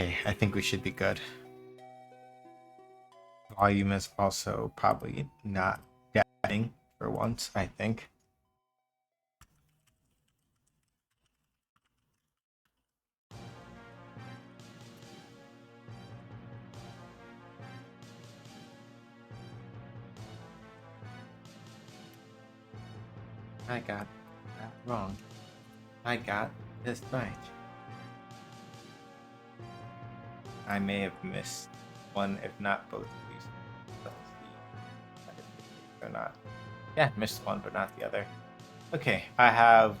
Okay, I think we should be good. Volume is also probably not dying for once, I think. I got that wrong. I got this right. I may have missed one, if not both of these. Let's see if it's or not. Yeah, missed one, but not the other. Okay, I have.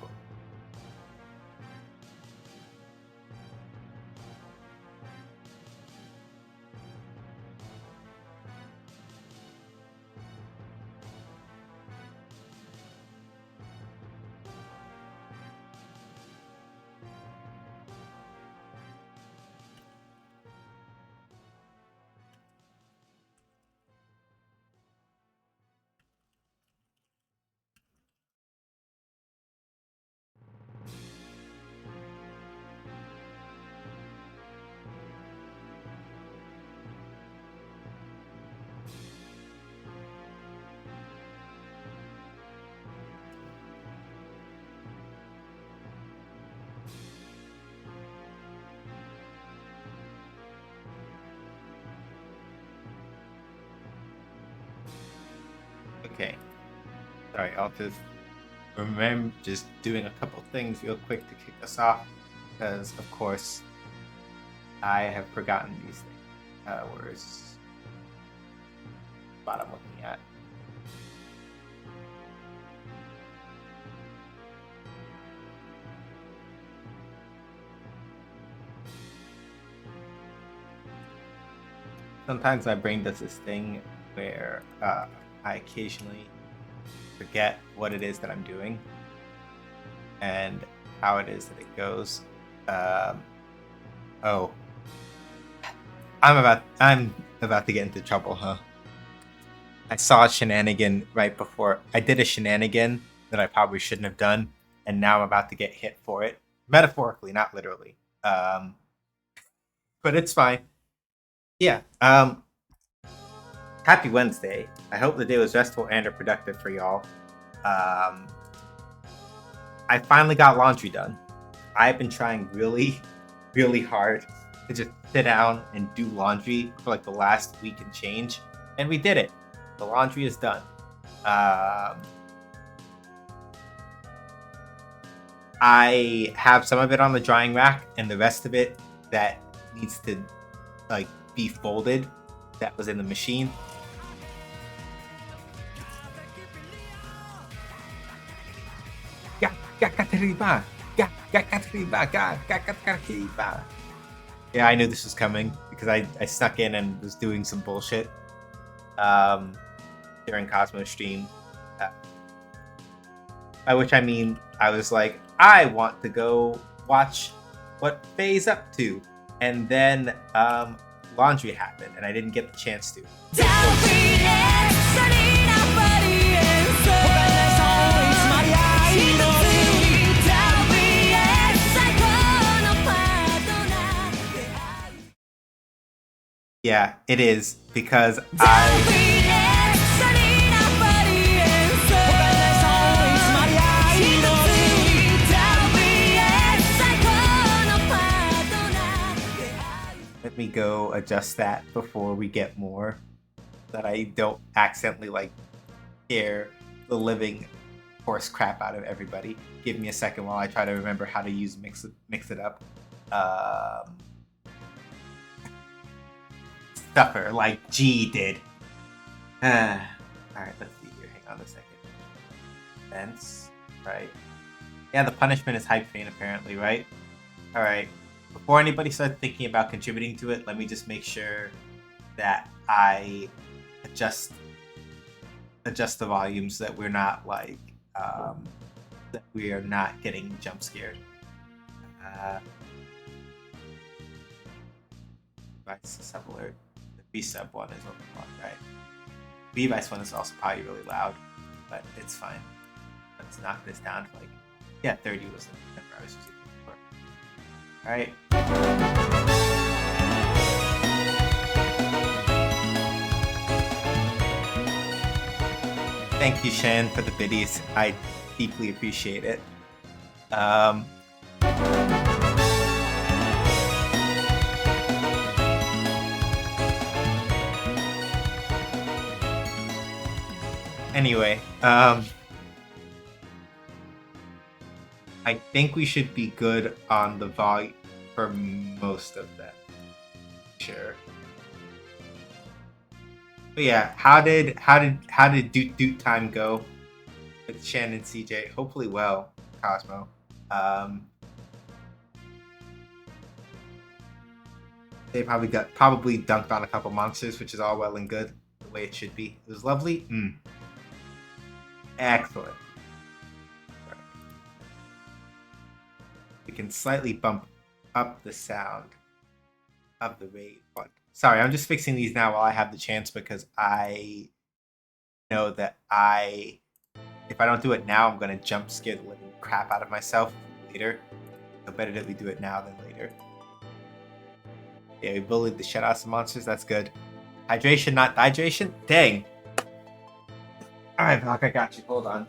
Okay. Sorry, I'll just remember just doing a couple things real quick to kick us off, because of course I have forgotten these things. Where's what I'm looking at? Sometimes my brain does this thing where I occasionally forget what it is that I'm doing and how it is that it goes. Oh, I'm about to get into trouble, huh? I saw a shenanigan right before I did a shenanigan that I probably shouldn't have done, and now I'm about to get hit for it, metaphorically, not literally. But it's fine. Yeah. Happy Wednesday. I hope the day was restful and or productive for y'all. I finally got laundry done. I've been trying really, really hard to just sit down and do laundry for like the last week and change, and we did it. The laundry is done. I have some of it on the drying rack, and the rest of it that needs to like be folded. That was in the machine. Yeah, I knew this was coming because I snuck in and was doing some bullshit during Cosmo stream. By which I mean, I was like, I want to go watch what Faye's up to. And then laundry happened and I didn't get the chance to. Yeah, it is because let me go adjust that before we get more, that I don't accidentally like scare the living horse crap out of everybody. Give me a second while I try to remember how to use mix it up. Stuffer like G did. Alright, let's see here. Hang on a second. Fence, right? Yeah, the punishment is hype train apparently, right? Alright. Before anybody starts thinking about contributing to it, let me just make sure that I adjust the volume so that we're not like that we are not getting jump scared. Device sub alert. The B sub one is what we want, right? B device one is also probably really loud, but it's fine. Let's knock this down to like 30 was the number I was using before. Alright. Thank you, Shan, for the biddies. I deeply appreciate it. Anyway, I think we should be good on the volume for most of them. Sure. But yeah, how did Doot time go with Shan and CJ? Hopefully well, Cosmo. They probably dunked on a couple monsters, which is all well and good, the way it should be. It was lovely. Excellent. We can slightly bump up the sound of the raid. Sorry, I'm just fixing these now while I have the chance, because I know that if I don't do it now, I'm gonna jump scare the living crap out of myself later. So better that we do it now than later. Yeah, we bullied the shit out of some monsters. That's good. Hydration, not dihydration? Dang. Alright, Valk, I got you. Hold on.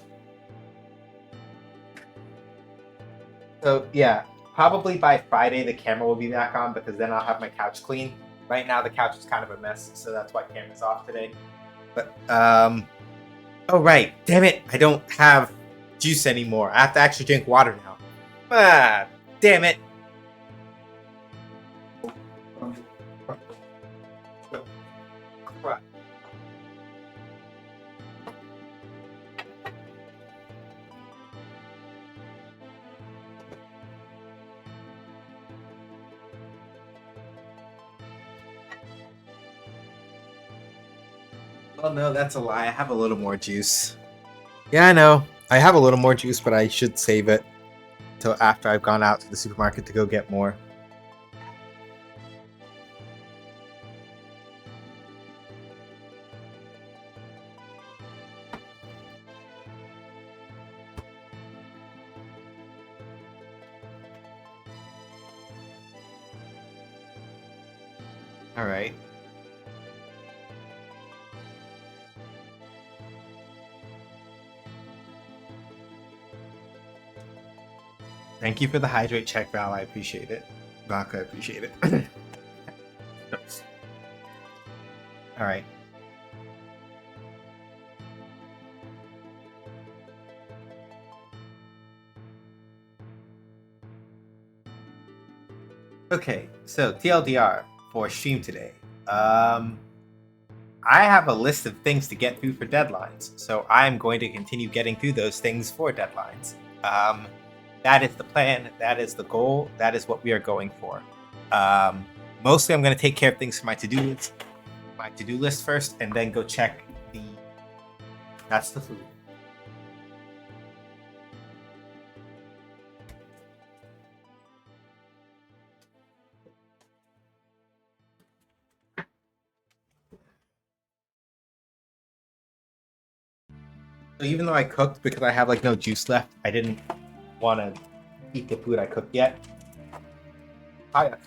So, yeah. Probably by Friday, the camera will be back on, because then I'll have my couch clean. Right now, the couch is kind of a mess, so that's why camera's off today. But, oh, right. Damn it. I don't have juice anymore. I have to actually drink water now. Ah, damn it. Oh no, that's a lie. I have a little more juice. Yeah, I know. I have a little more juice, but I should save it until after I've gone out to the supermarket to go get more. All right. Thank you for the hydrate check, Val. I appreciate it. Vodka, I appreciate it. All right. Okay, so TLDR for stream today. I have a list of things to get through for deadlines, so I am going to continue getting through those things for deadlines. That is the plan. That is the goal. That is what we are going for. Mostly, I'm going to take care of things for my to-do list first, and then go check the. That's the food. So even though I cooked, because I have like no juice left, I didn't want to eat the food I cooked yet.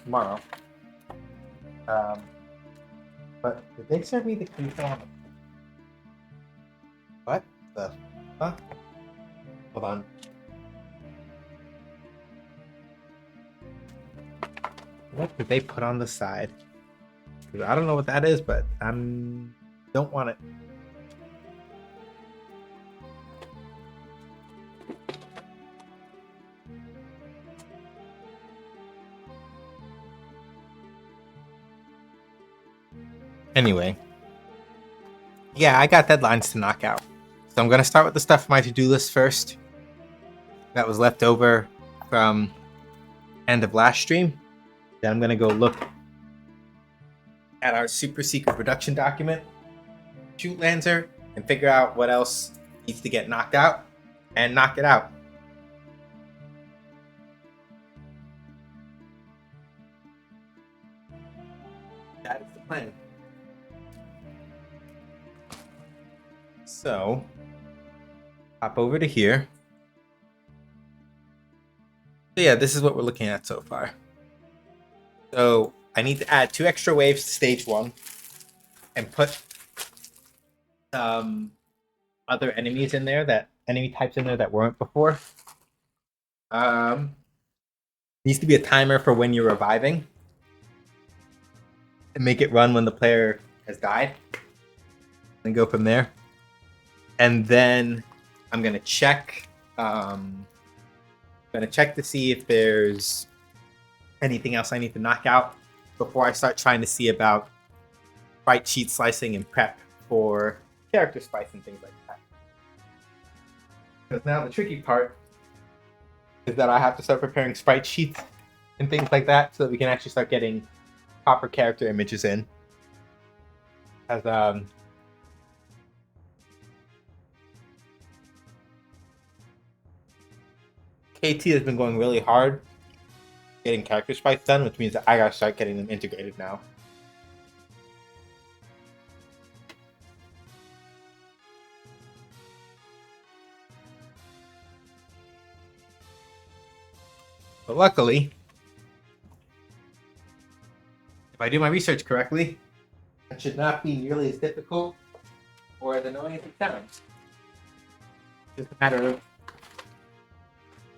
Tomorrow. But did they serve me the queso? What the fuck? Hold on. What did they put on the side? I don't know what that is, but I don't want it. Anyway, yeah, I got deadlines to knock out. So I'm going to start with the stuff on my to-do list first. That was left over from end of last stream. Then I'm going to go look at our super secret production document, shoot Lancer, and figure out what else needs to get knocked out, and knock it out. That is the plan. So, hop over to here. So yeah, this is what we're looking at so far. So I need to add 2 extra waves to stage 1 and put other enemies in there enemy types in there that weren't before. Needs to be a timer for when you're reviving, and make it run when the player has died, and go from there. And then I'm gonna check. Gonna check to see if there's anything else I need to knock out before I start trying to see about sprite sheet slicing and prep for character spice and things like that. Because now the tricky part is that I have to start preparing sprite sheets and things like that so that we can actually start getting proper character images in. As KT has been going really hard getting character spice done, which means that I gotta start getting them integrated now. But luckily, if I do my research correctly, it should not be nearly as difficult or as annoying as it sounds. It's just a matter of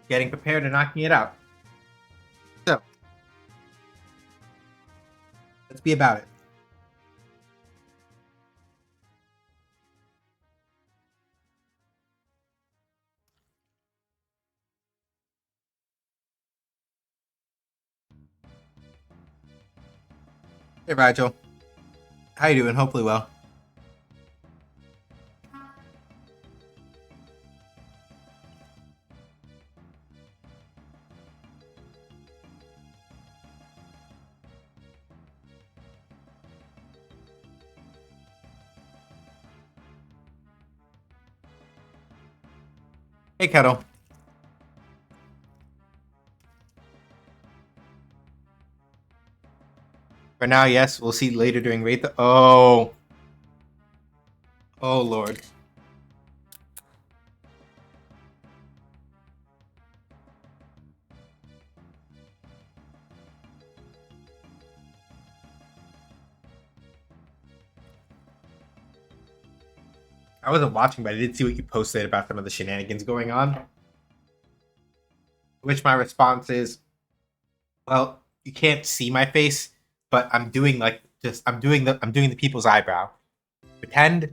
getting prepared and knocking it out. So, let's be about it. Hey, Rigel. How you doing? Hopefully well. Hey, Kettle. For now, yes. We'll see later during Wraith. Oh. Oh, Lord. I wasn't watching, but I did see what you posted about some of the shenanigans going on. Which my response is, well, you can't see my face, but I'm doing I'm doing the people's eyebrow. Pretend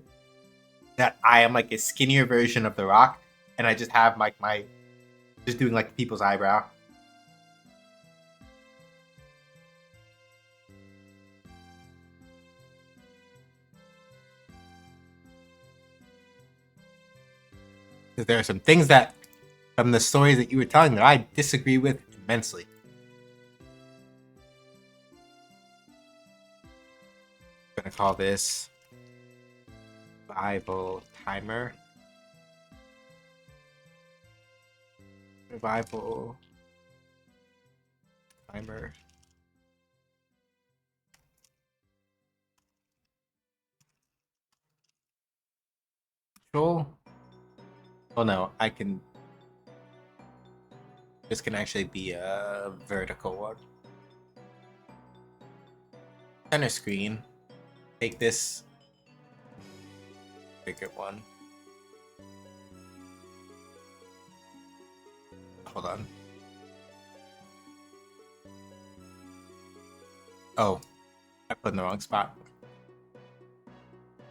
that I am like a skinnier version of The Rock, and I just have like my just doing like people's eyebrow. Because there are some things that from the stories that you were telling that I disagree with immensely. I'm gonna call this Bible timer. Revival timer. Control. Oh no, I can. This can actually be a vertical one. Center screen. Take this bigger one. Hold on. Oh, I put in the wrong spot.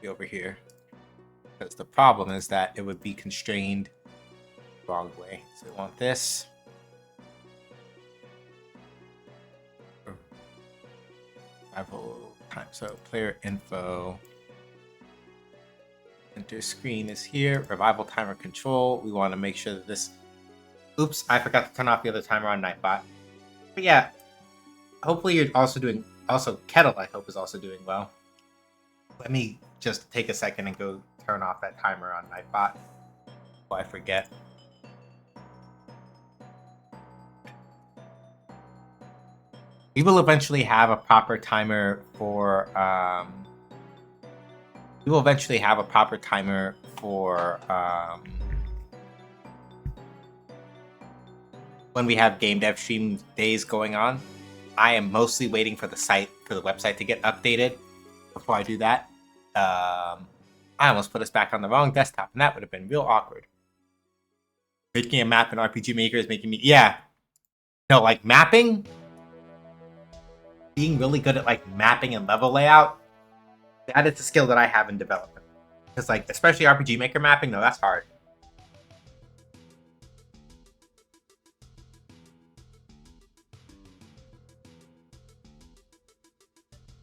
Be over here. Because the problem is that it would be constrained the wrong way. So we want this. Revival time. So player info. Enter screen is here. Revival timer control. We want to make sure that this. Oops, I forgot to turn off the other timer on Nightbot. But yeah, hopefully you're also doing. Also, Kettle, I hope, is also doing well. Let me just take a second and go turn off that timer on Nightbot before I forget. We will eventually have a proper timer for. We will eventually have a proper timer for when we have game dev stream days going on. I am mostly waiting for the website to get updated before I do that. I almost put us back on the wrong desktop, and that would have been real awkward. Making a map in RPG Maker is making me... Yeah. No, like, mapping? Being really good at, like, mapping and level layout, that is a skill that I have in development. Because, like, especially RPG Maker mapping, no, that's hard.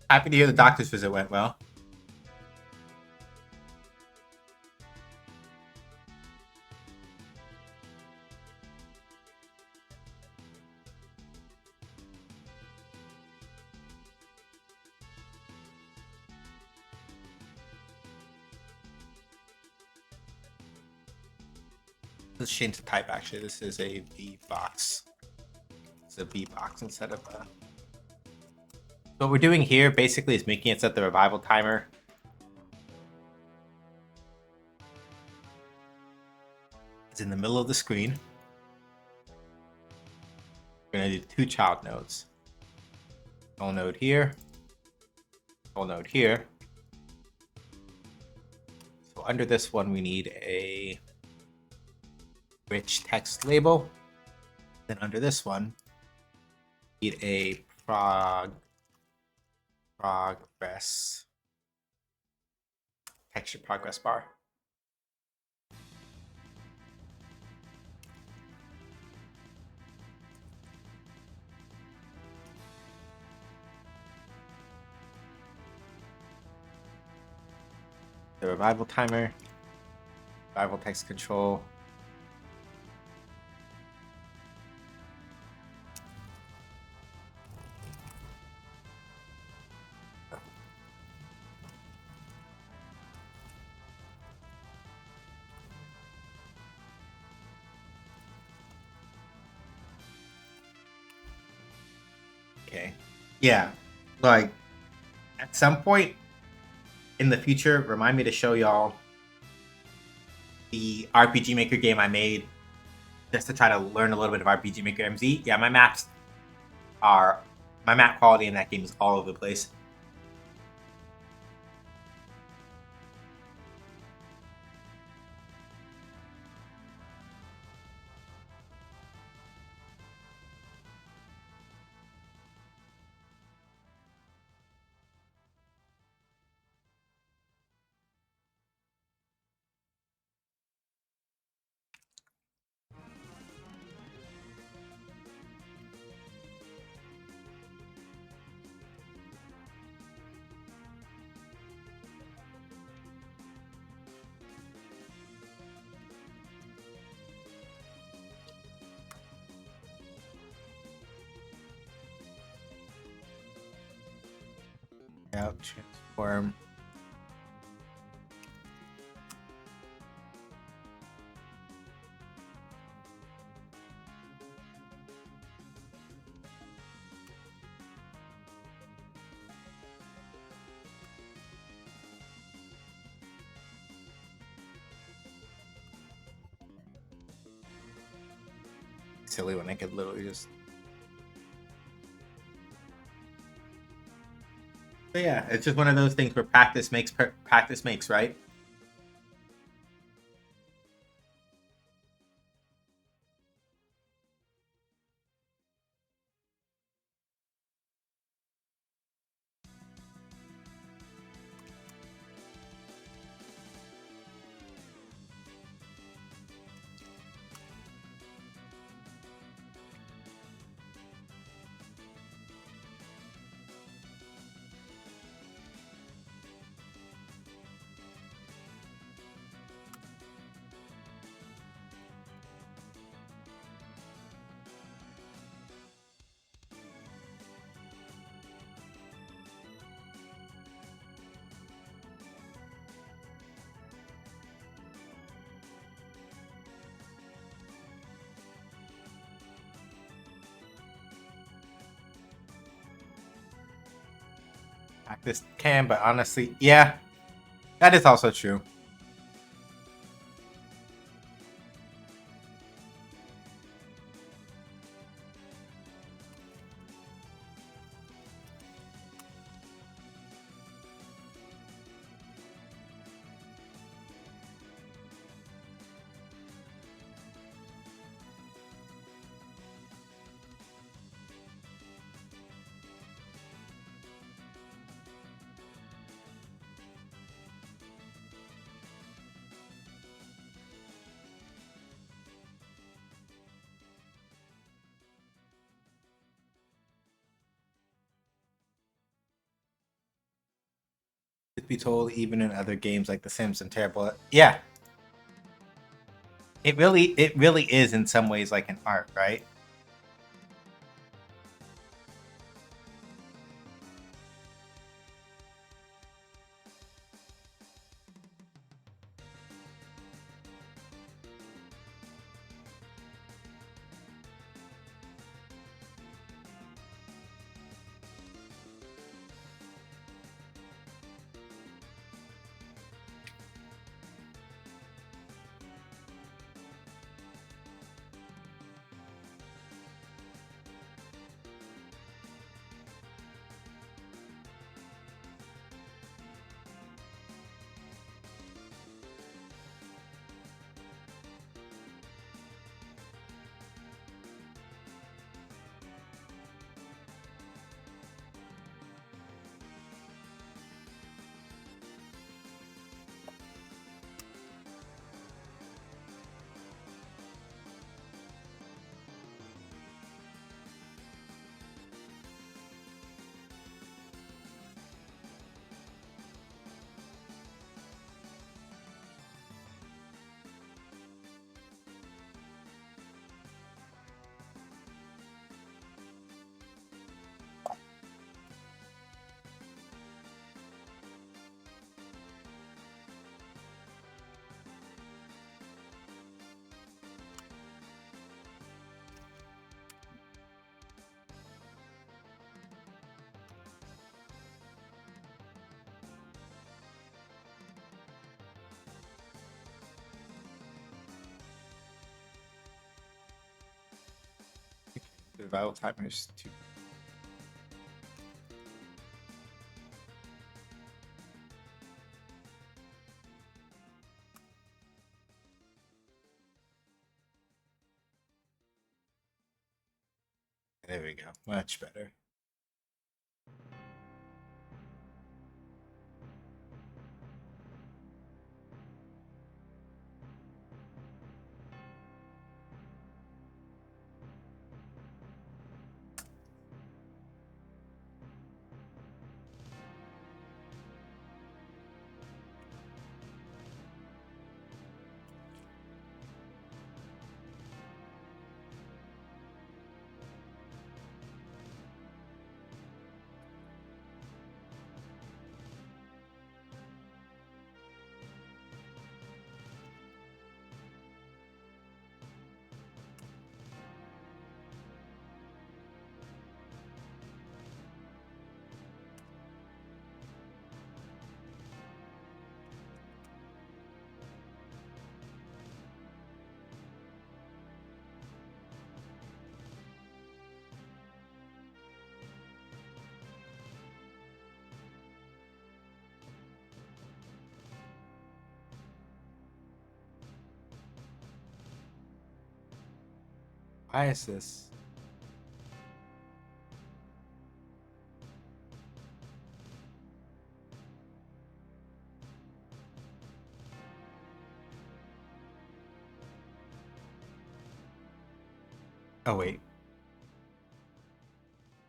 Happy to hear the doctor's visit went well. Let's change the type, actually. This is a V box. It's a V box instead of a... What we're doing here, basically, is making it set the revival timer. It's in the middle of the screen. We're going to do 2 child nodes. Control node here. Control node here. So under this one, we need a rich text label. Then under this one, we need a progress texture progress bar. The revival timer, revival text control. Okay. Yeah. Like, at some point in the future, remind me to show y'all the RPG Maker game I made just to try to learn a little bit of RPG Maker MZ. Yeah, my map quality in that game is all over the place. Yeah, transform. Silly when I could literally just... But yeah, it's just one of those things where practice makes, right? Practice can, but honestly, yeah, that is also true. be told even in other games like The Sims and Terrible. Yeah, it really is in some ways like an art, right? Survival timers too. There we go. Much better. Why is this? Oh wait,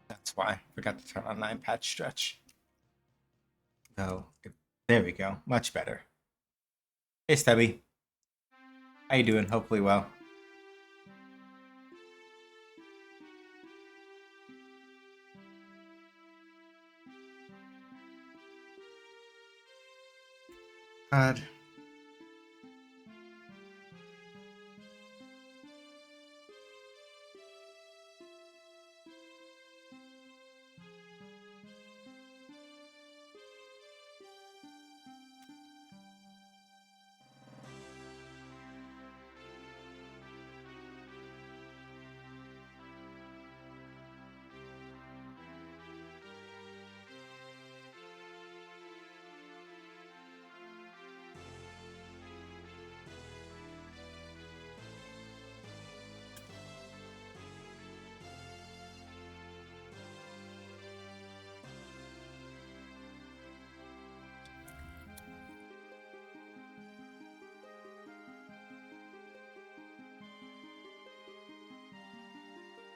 that's why. Forgot to turn on 9 patch stretch. No, there we go. Much better. Hey Stubby, how you doing? Hopefully well. God.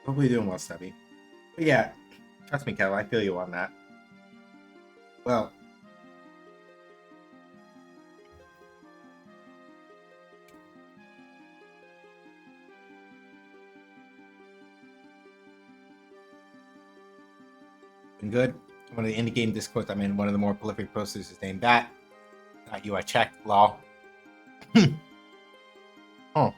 Hopefully doing well, Stubby. But yeah, trust me, Kel, I feel you on that. Well, Been good. One of the indie game discords I'm in, one of the more prolific posters is named that. Not you, I checked. Lol. Oh.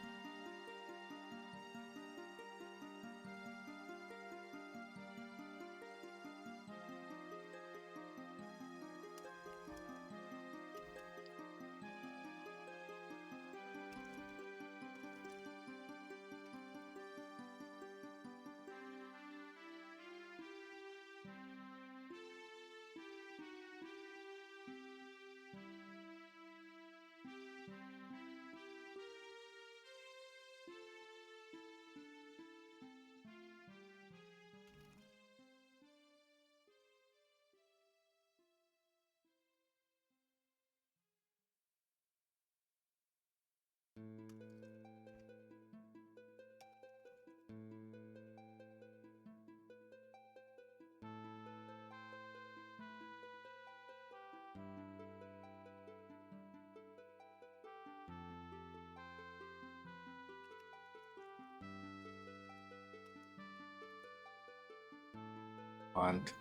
And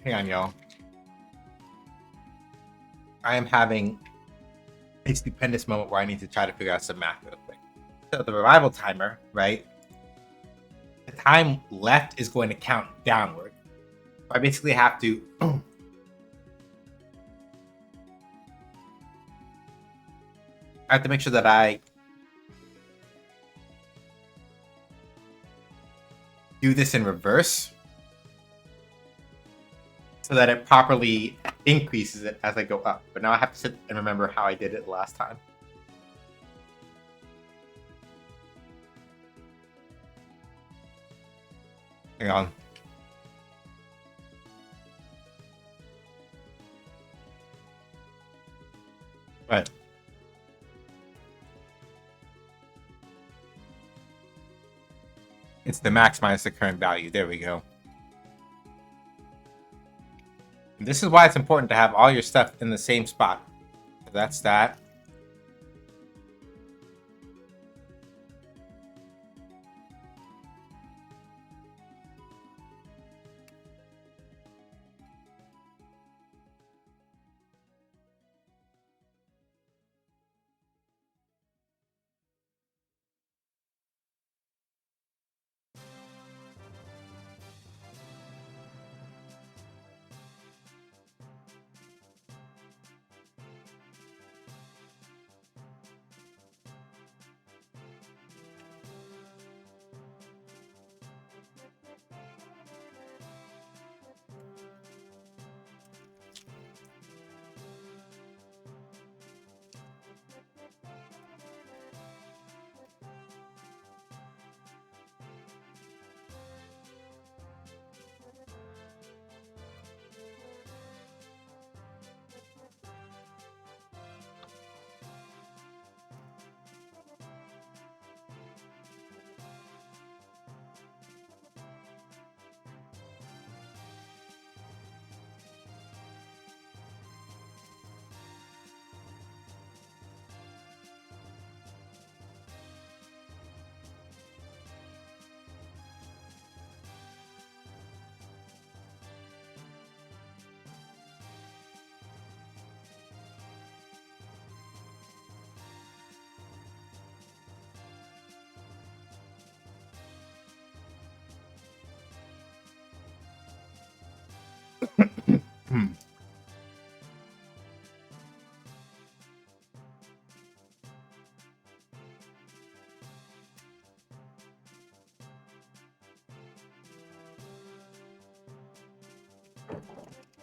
hang on, y'all. I am having a stupendous moment where I need to try to figure out some math real quick. So the revival timer, right? The time left is going to count downward. I basically have to I have to make sure that I do this in reverse so that it properly increases it as I go up. But now I have to sit and remember how I did it last time. Hang on. Right. It's the max minus the current value. There we go. And this is why it's important to have all your stuff in the same spot. So that's that.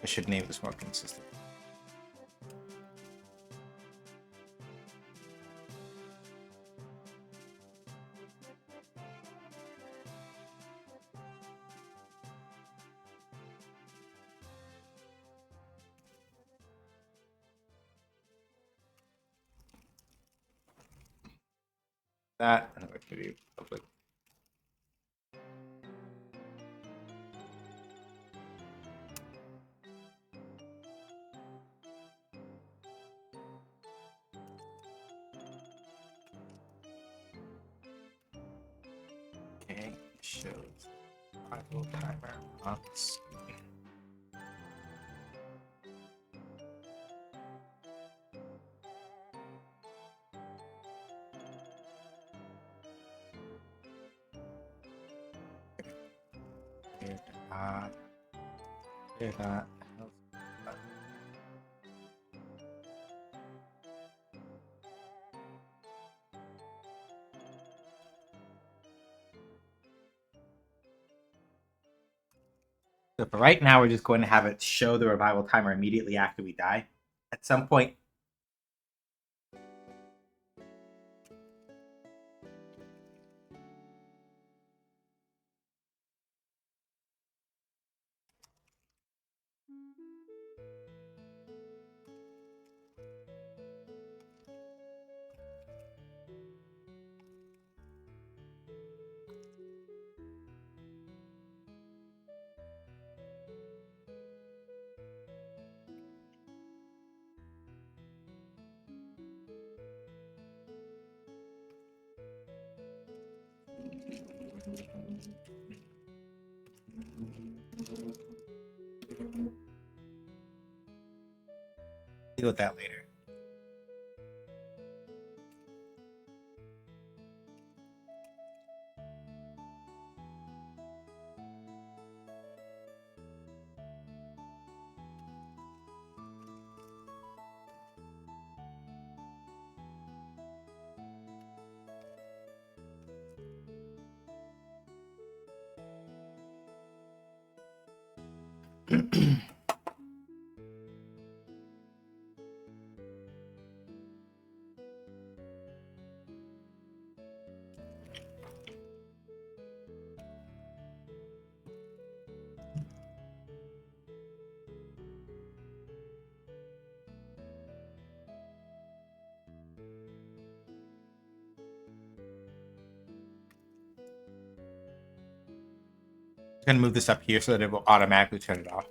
I should name this more consistent. That and what to do public. Okay, shows idle timer on screen. Clear that. So for right now, we're just going to have it show the revival timer immediately after we die. At some point, deal with that later. I'm going to move this up here so that it will automatically turn it off.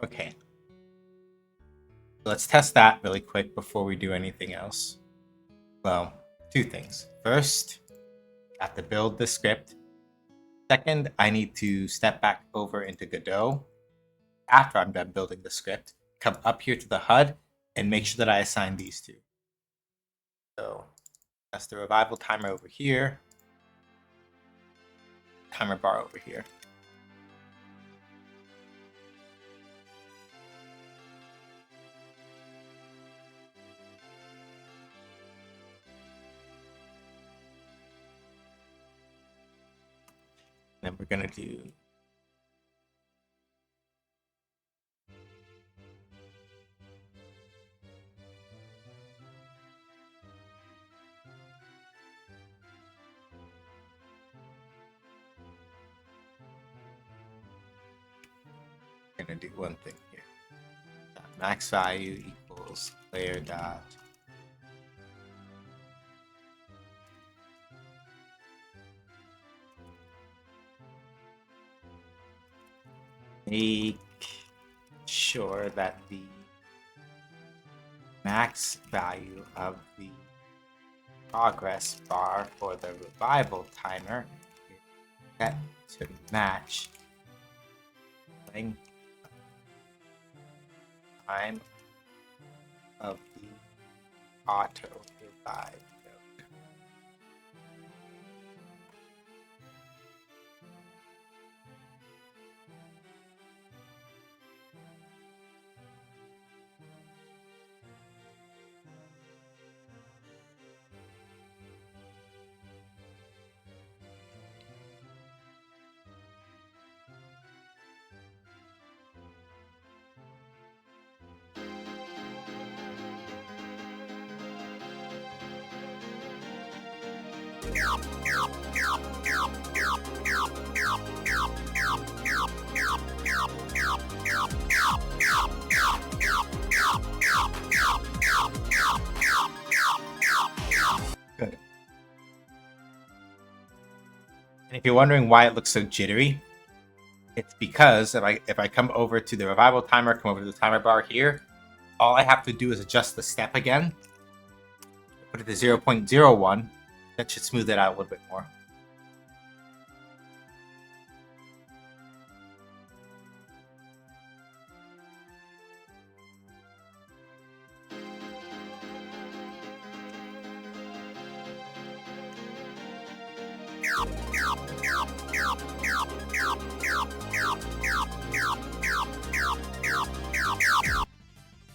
Okay. Let's test that really quick before we do anything else. Well, two things. First, I have to build the script. Second, I need to step back over into Godot after I'm done building the script, come up here to the HUD and make sure that I assign these two. So that's the revival timer over here, timer bar over here. Then we're gonna do one thing here. Max value equals player dot make sure that the max value of the progress bar for the revival timer is set to match length time of the auto revive node. Good. And if you're wondering why it looks so jittery, it's because if I come over to the revival timer, come over to the timer bar here, all I have to do is adjust the step again, put it to 0.01. That should smooth it out a little bit more.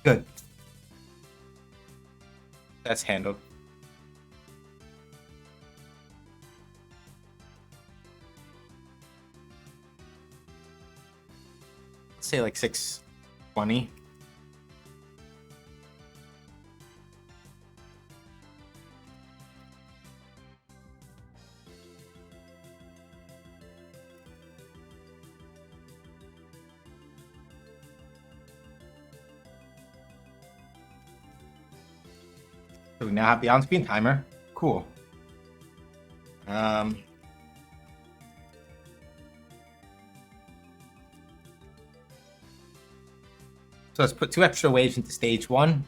Good. That's handled. Let's say like 620. So we now have the on-screen timer. Cool. So let's put 2 extra waves into stage 1.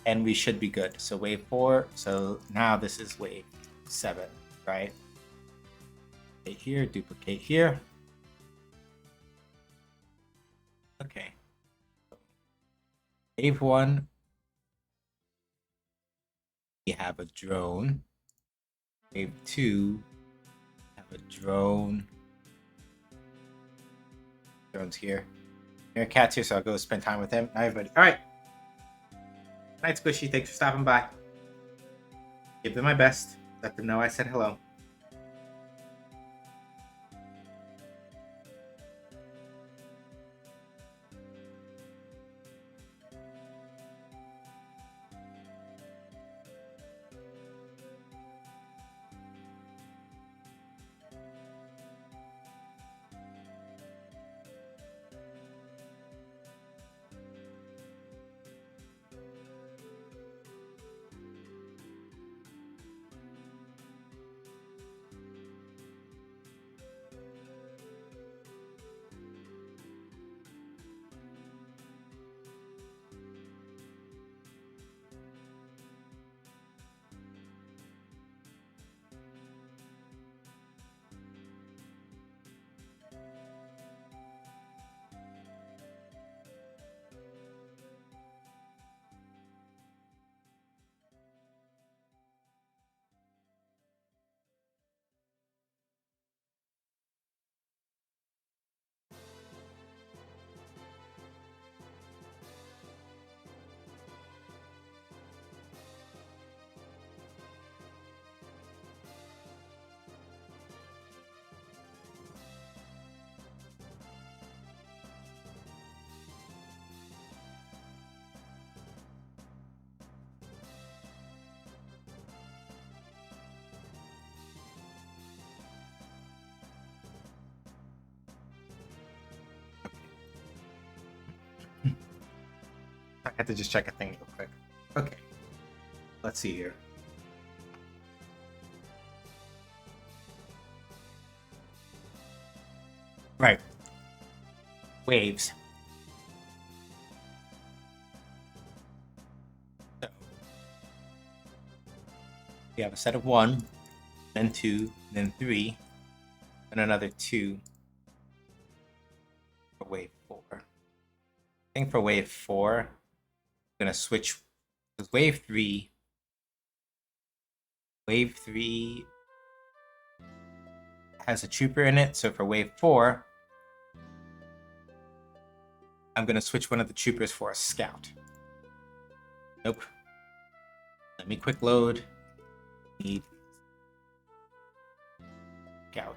And we should be good. So wave 4. So now this is wave 7, right? Duplicate here, duplicate here. Okay. Wave 1. We have a drone. Wave 2. Have a drone. Drone's here. Cat's here, so I'll go spend time with him. Hi, everybody. All right. Night, Squishy. Thanks for stopping by. Give them my best. Let them know I said hello. I had to just check a thing real quick. Okay. Let's see here. Right. Waves. we have a set of 1, then 2, then 3, and another 2 for wave 4. I think for wave 4, I'm going to switch, because wave 3 has a trooper in it, so for wave 4, I'm going to switch one of the troopers for a scout. Nope. Let me quick load. Need scout.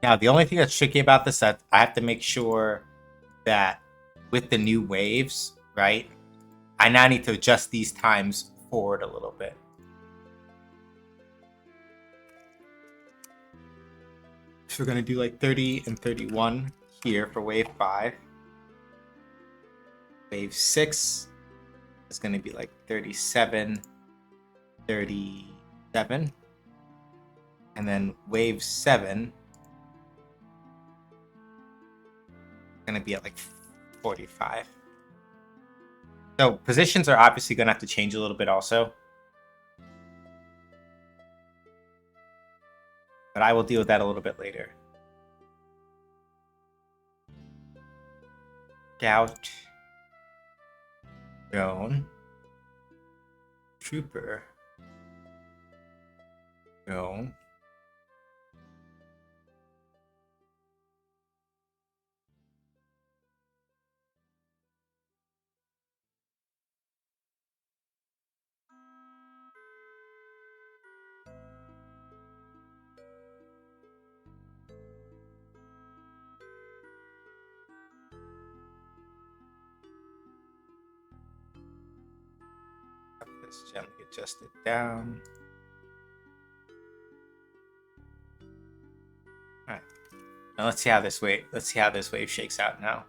Now, the only thing that's tricky about this, that I have to make sure that with the new waves, right, I now need to adjust these times forward a little bit. So we're going to do like 30 and 31 here for wave 5. Wave 6 is going to be like 37, 37. And then wave 7 is going to be at like 45. So positions are obviously going to have to change a little bit also. But I will deal with that a little bit later. Scout. Drone. Trooper. Drone. Let's gently adjust it down. All right. Now let's see how this wave shakes out now.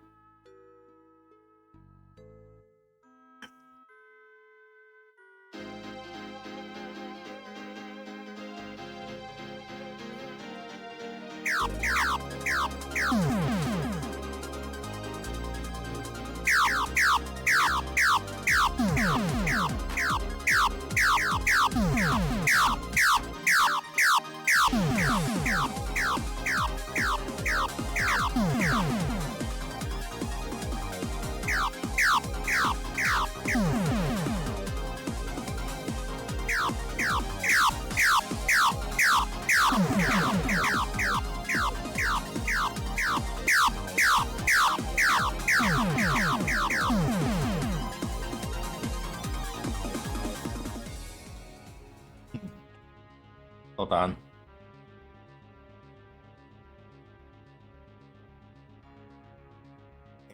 Hold on.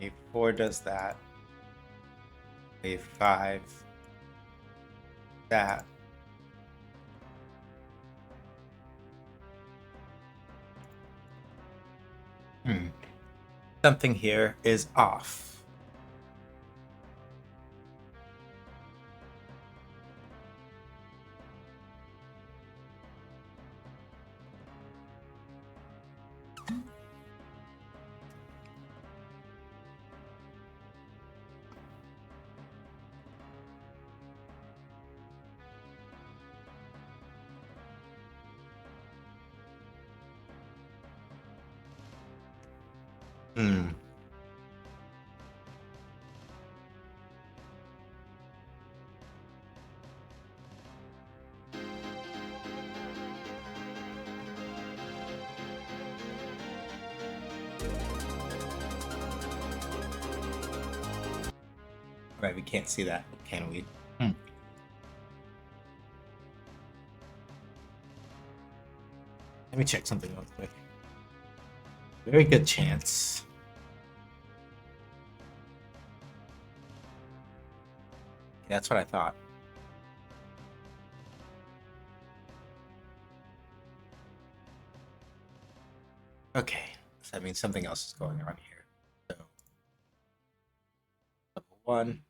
Wave 4 does that. Wave 5. That. Something here is off. Right, we can't see that, can we? Let me check something real quick. Very good chance. That's what I thought. Okay, so that means something else is going on here. So, level 1.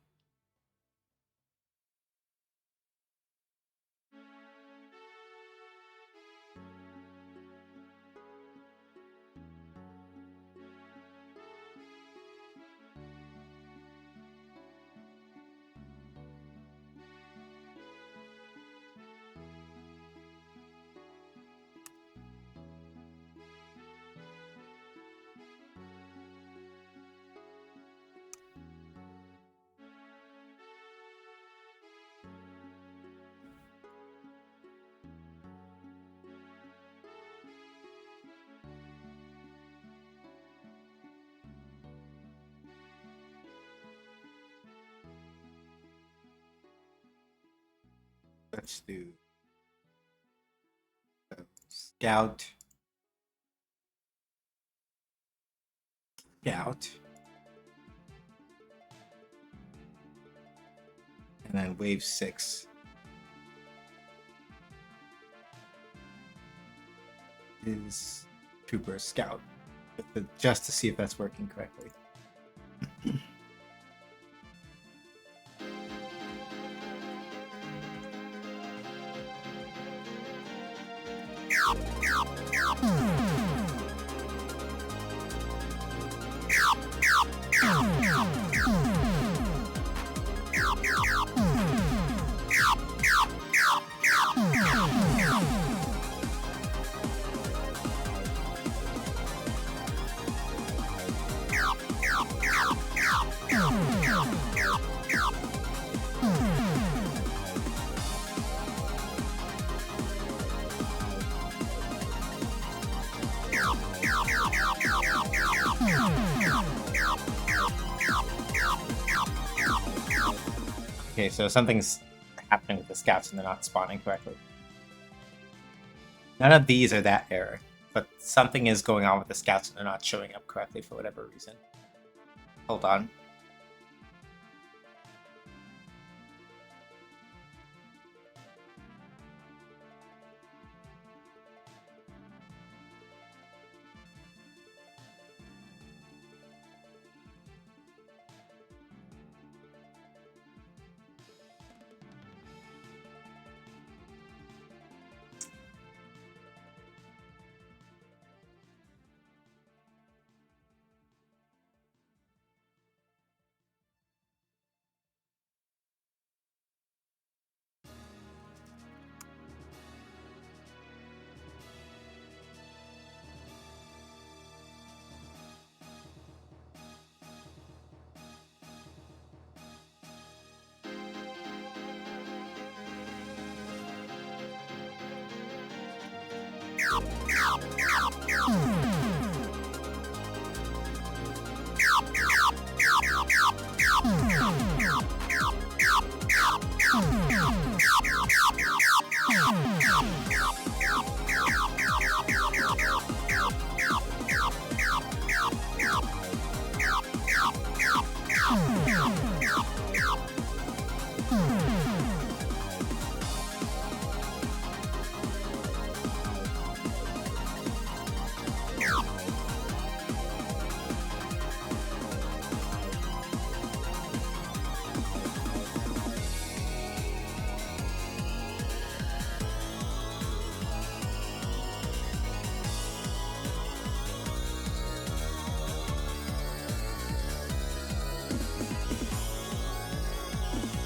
let's do Scout. Scout. And then wave 6 is Trooper Scout, just to see if that's working correctly. Okay, so something's happening with the scouts and they're not spawning correctly. None of these are that error, but something is going on with the scouts and they're not showing up correctly for whatever reason. Hold on.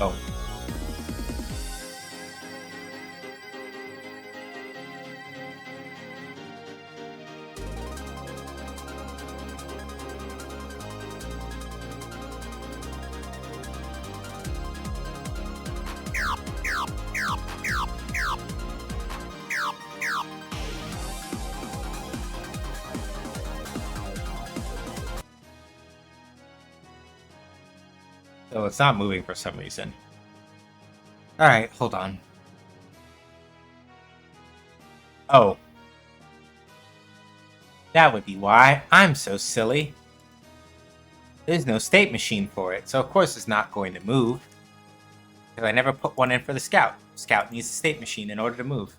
Oh. So it's not moving for some reason. Alright, hold on. Oh. That would be why. I'm so silly. There's no state machine for it, so of course it's not going to move. Because I never put one in for the Scout. Scout needs a state machine in order to move.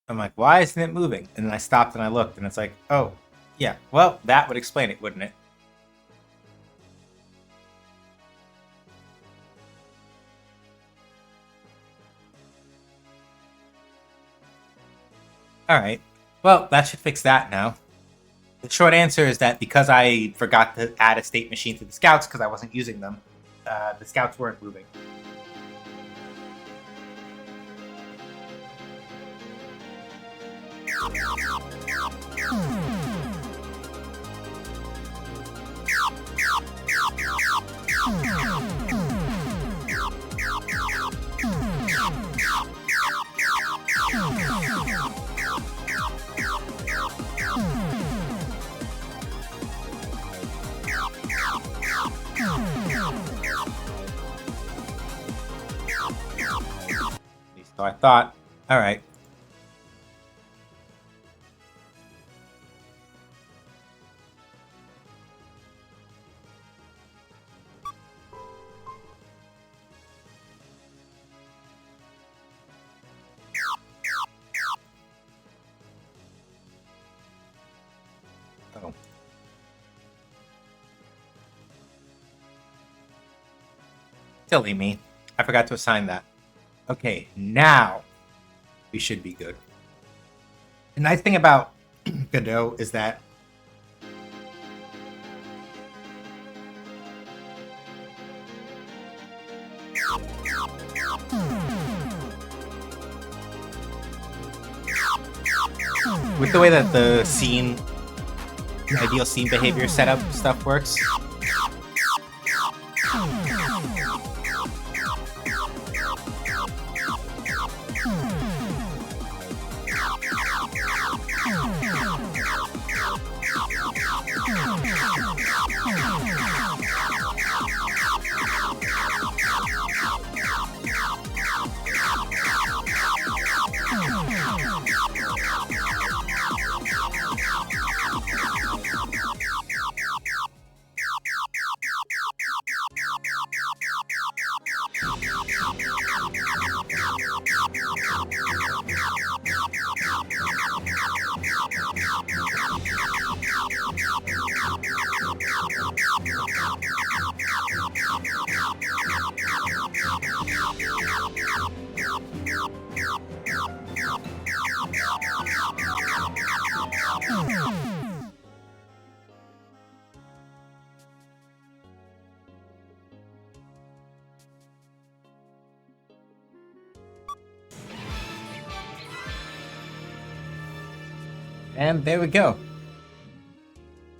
I'm like, why isn't it moving? And then I stopped and I looked and it's like, oh, yeah, well, that would explain it, wouldn't it? Alright. Well, that should fix that now. The short answer is that because I forgot to add a state machine to the scouts because I wasn't using them, the scouts weren't moving. So I thought, all right. Oh. Silly me. I forgot to assign that. Okay, now we should be good. The nice thing about Godot is that with the way that the ideal scene behavior setup stuff works, and there we go.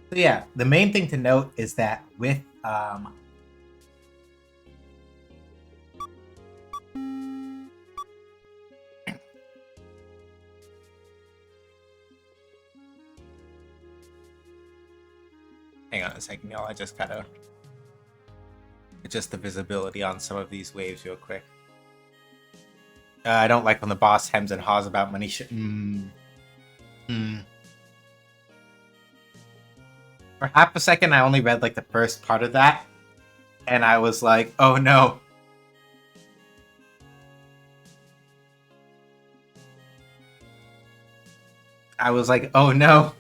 So yeah, the main thing to note is that with hang on a second, y'all. I just gotta adjust the visibility on some of these waves real quick. I don't like when the boss hems and haws about money shit. For half a second, I only read like the first part of that, and I was like, "Oh no!" I was like, "Oh no!"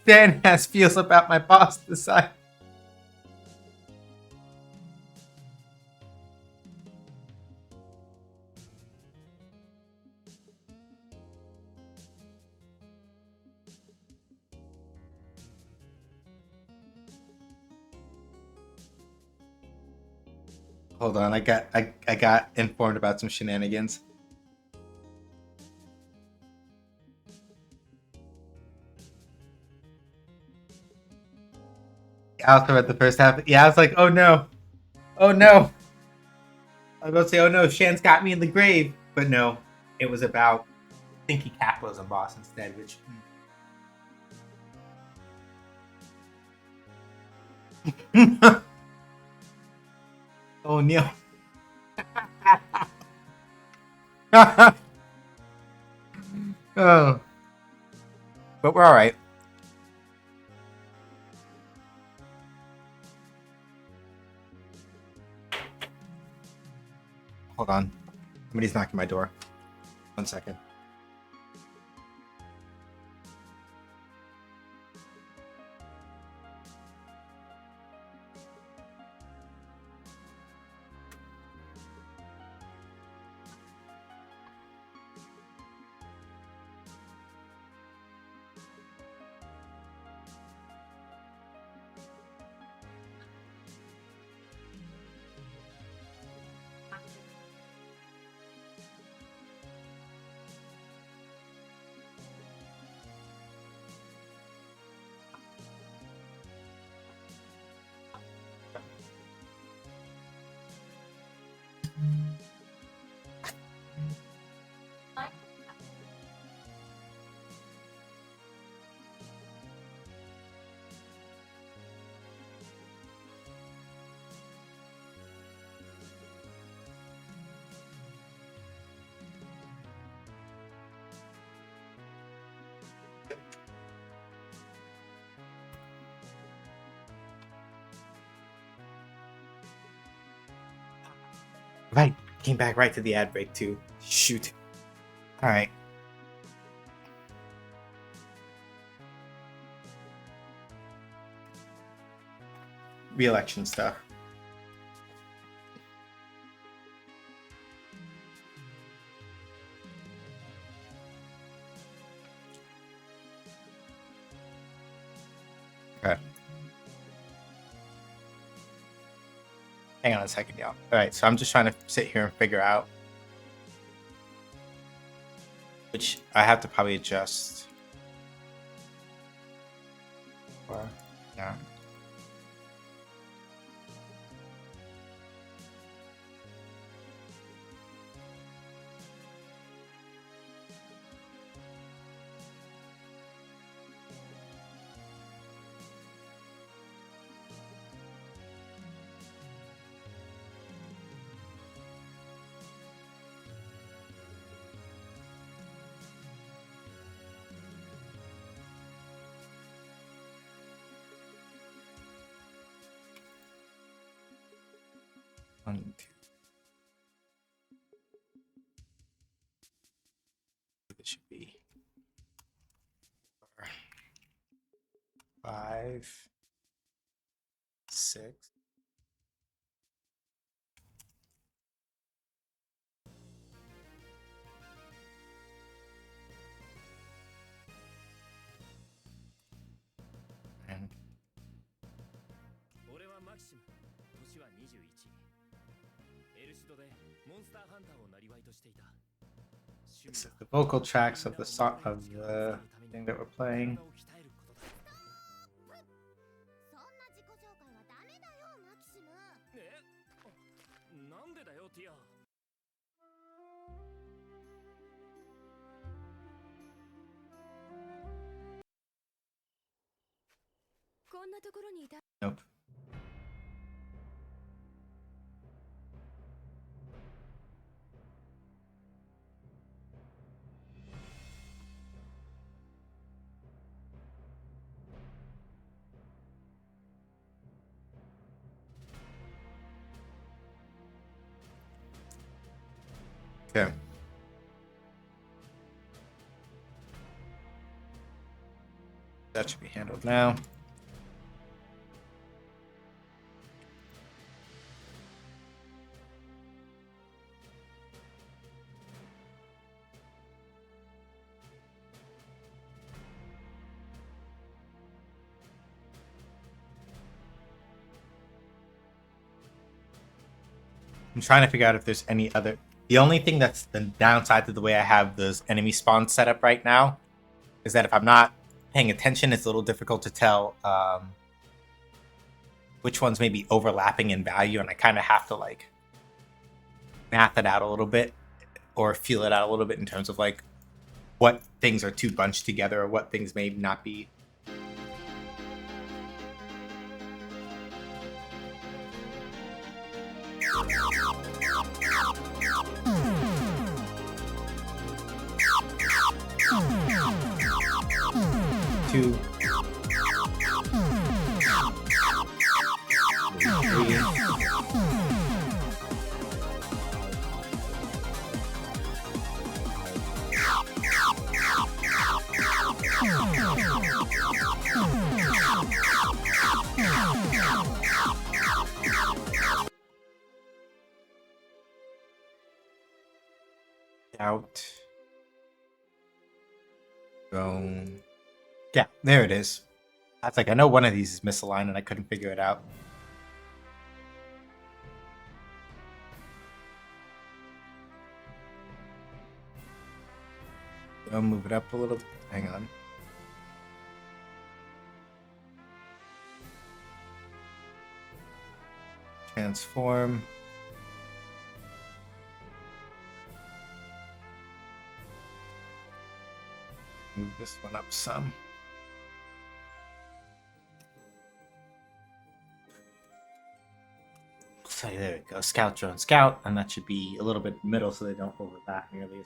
Dan has feels about my boss to decide. Hold on, I got informed about some shenanigans. I also read the first half. Yeah, I was like, oh no. Oh no. I was about to say, oh no, Shan's got me in the grave. But no, it was about thinking capitalism boss instead, which. Oh no. Oh. But we're alright. Hold on. Somebody's knocking my door. 1 second. Right. Came back right to the ad break too. Shoot. All right. Re-election stuff. Okay. Hang on a second, y'all. All right, so I'm just trying to sit here and figure out which I have to probably adjust. Or no. One, two. It should be 4, 5, 6. And 俺はマキシム、年は21。エルシドでモンスターハンターをなりわいとしていた。 this is the vocal tracks of the song of the thing that we're playing. そんな自己紹介はダメだよ、マキシム。なんでだよ、ティア。こんなところにいた。 Nope. Okay. That should be handled now. I'm trying to figure out if there's any other. The only thing that's the downside to the way I have those enemy spawns set up right now is that if I'm not paying attention, it's a little difficult to tell which ones may be overlapping in value, and I kind of have to like math it out a little bit or feel it out a little bit in terms of like what things are too bunched together or what things may not be. Two. Out. Go. Yeah, there it is. That's like, I know one of these is misaligned and I couldn't figure it out. I'll move it up a little. Hang on. Transform. Move this one up some. So there we go. Scout, drone, scout, and that should be a little bit middle so they don't overlap nearly as.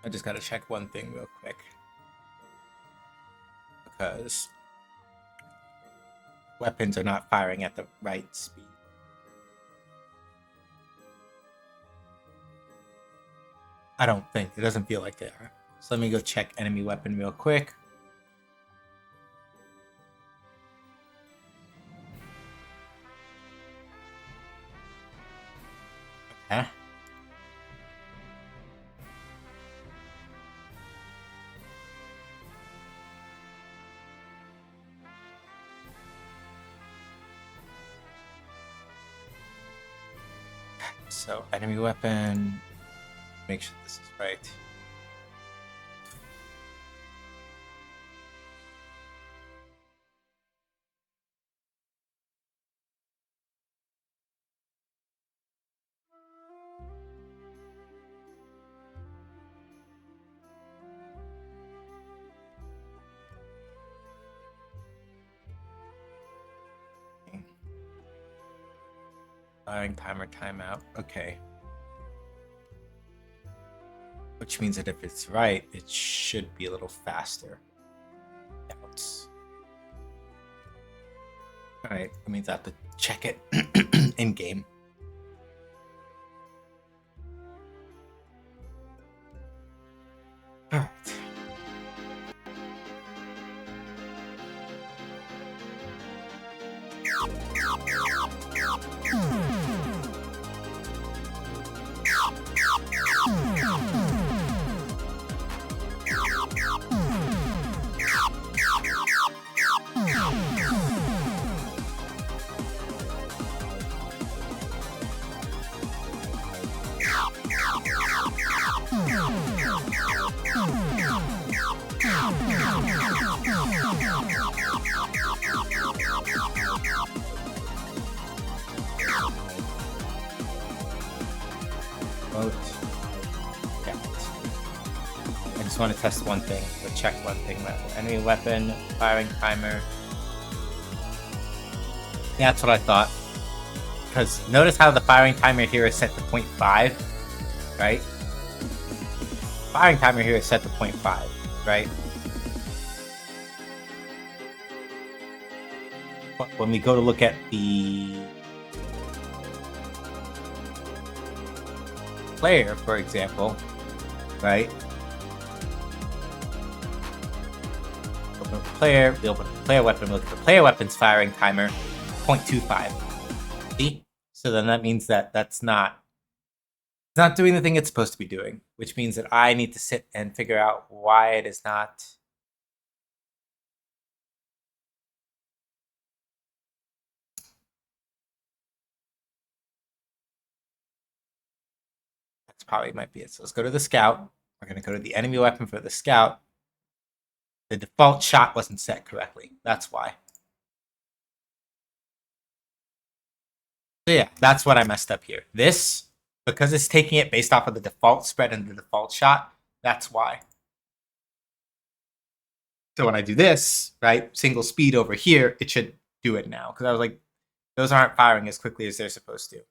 I just gotta check one thing real quick. Because weapons are not firing at the right speed. I don't think. It doesn't feel like they are. So let me go check enemy weapon real quick. Okay. So enemy weapon. Make sure this is right. Firing timer timeout. Okay. Which means that if it's right, it should be a little faster. Outs. Alright, that means I have to check it in game. Alright. I just want to test one thing, or check one thing. Enemy weapon, firing timer. Yeah, that's what I thought. Because notice how the firing timer here is set to 0.5, right? Firing timer here is set to 0.5, right? But when we go to look at the player, for example, right? Open up the player, we open up the player weapon, look at the player weapon's firing timer, 0.25. See? So then that means that it's not doing the thing it's supposed to be doing, which means that I need to sit and figure out why it is not. That's probably might be it. So let's go to the scout. We're going to go to the enemy weapon for the scout. The default shot wasn't set correctly. That's why. So yeah, that's what I messed up here. This, because it's taking it based off of the default spread and the default shot, that's why. So when I do this, right, single speed over here, it should do it now. Because I was like, those aren't firing as quickly as they're supposed to.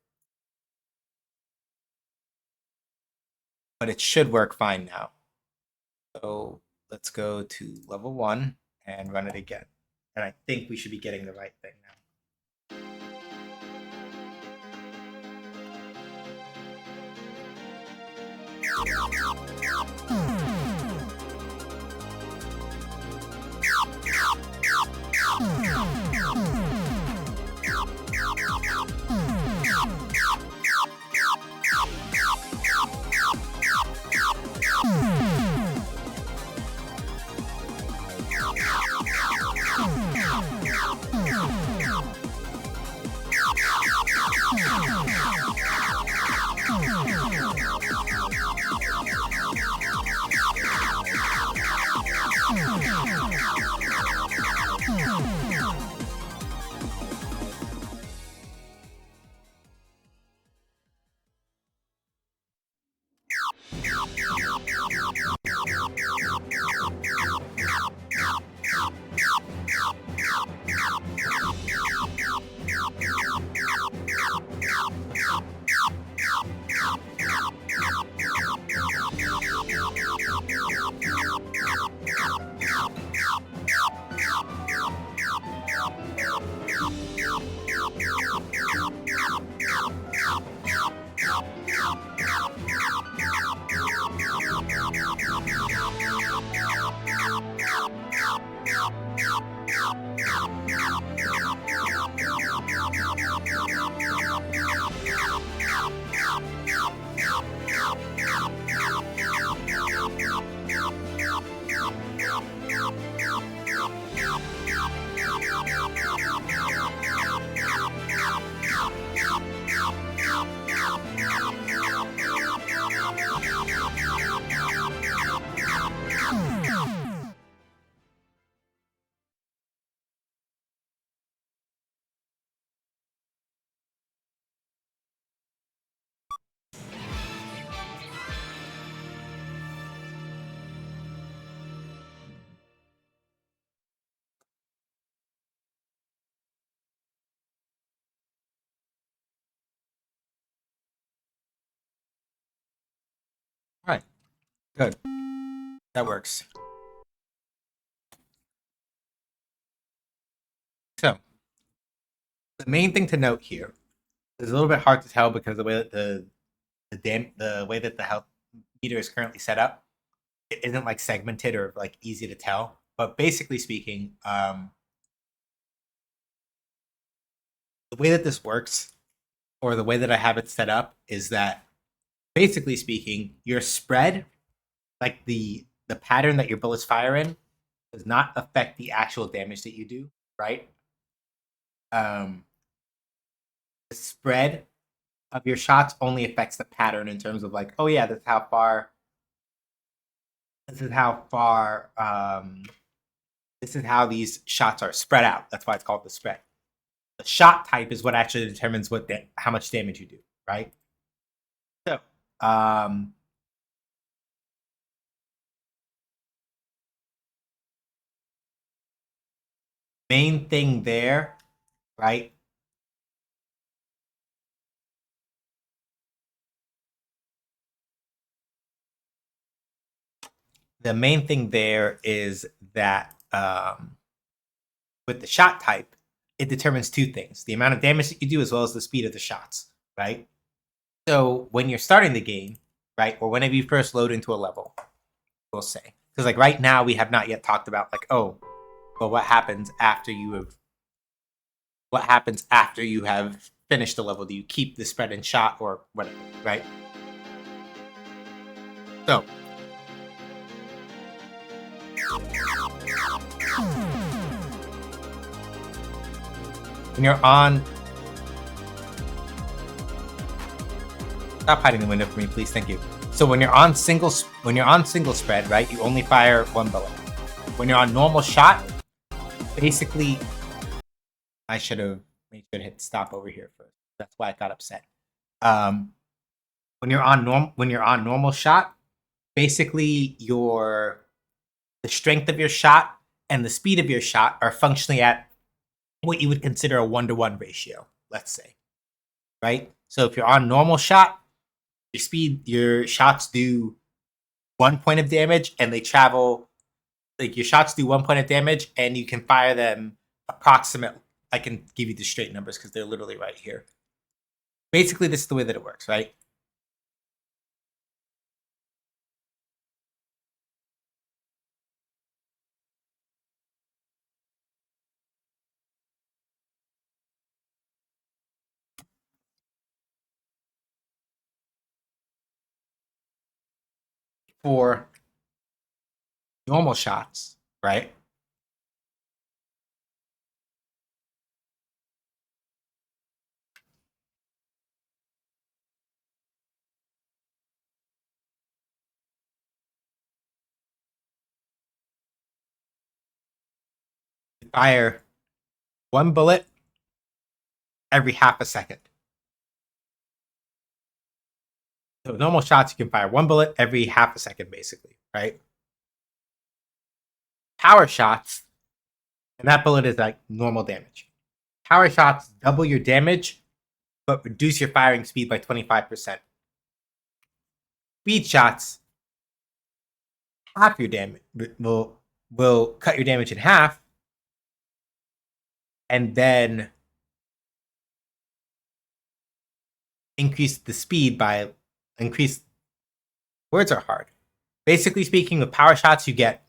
But it should work fine now. So let's go to level 1 and run it again. And I think we should be getting the right thing now. Good. That works. So, the main thing to note here is a little bit hard to tell because the way that the way that the health meter is currently set up, it isn't like segmented or like easy to tell. But basically speaking, the way that this works, or the way that I have it set up, is that basically speaking, your spread, like the pattern that your bullets fire in, does not affect the actual damage that you do, right? Um, the spread of your shots only affects the pattern in terms of like, oh yeah, this is how far. This is how far. This is how these shots are spread out. That's why it's called the spread. The shot type is what actually determines how much damage you do, right? So, main thing there, right? The main thing there is that with the shot type, it determines two things: the amount of damage that you do, as well as the speed of the shots, right? So when you're starting the game, right, or whenever you first load into a level, we'll say, because like right now we have not yet talked about like, oh, but what happens after you have finished the level? Do you keep the spread and shot or whatever, right? So when you're on, stop hiding the window for me, please, thank you. So when you're on single spread, right, you only fire one bullet. When you're on normal shot, basically, I should have made sure to hit stop over here first. That's why I got upset. When you're on normal shot, basically the strength of your shot and the speed of your shot are functionally at what you would consider a 1-to-1 ratio, let's say. Right? So if you're on normal shot, your shots do 1 point of damage and they travel, like your shots do 1 point of damage and you can fire them approximate. I can give you the straight numbers because they're literally right here. Basically, this is the way that it works, right? For normal shots, right? Fire 1 bullet every half a second. So normal shots, you can fire 1 bullet every half a second, basically, right? Power shots, and that bullet is like normal damage. Power shots double your damage, but reduce your firing speed by 25%. Speed shots, half your damage will cut your damage in half, and then increase the speed by words are hard. Basically speaking, with power shots, you get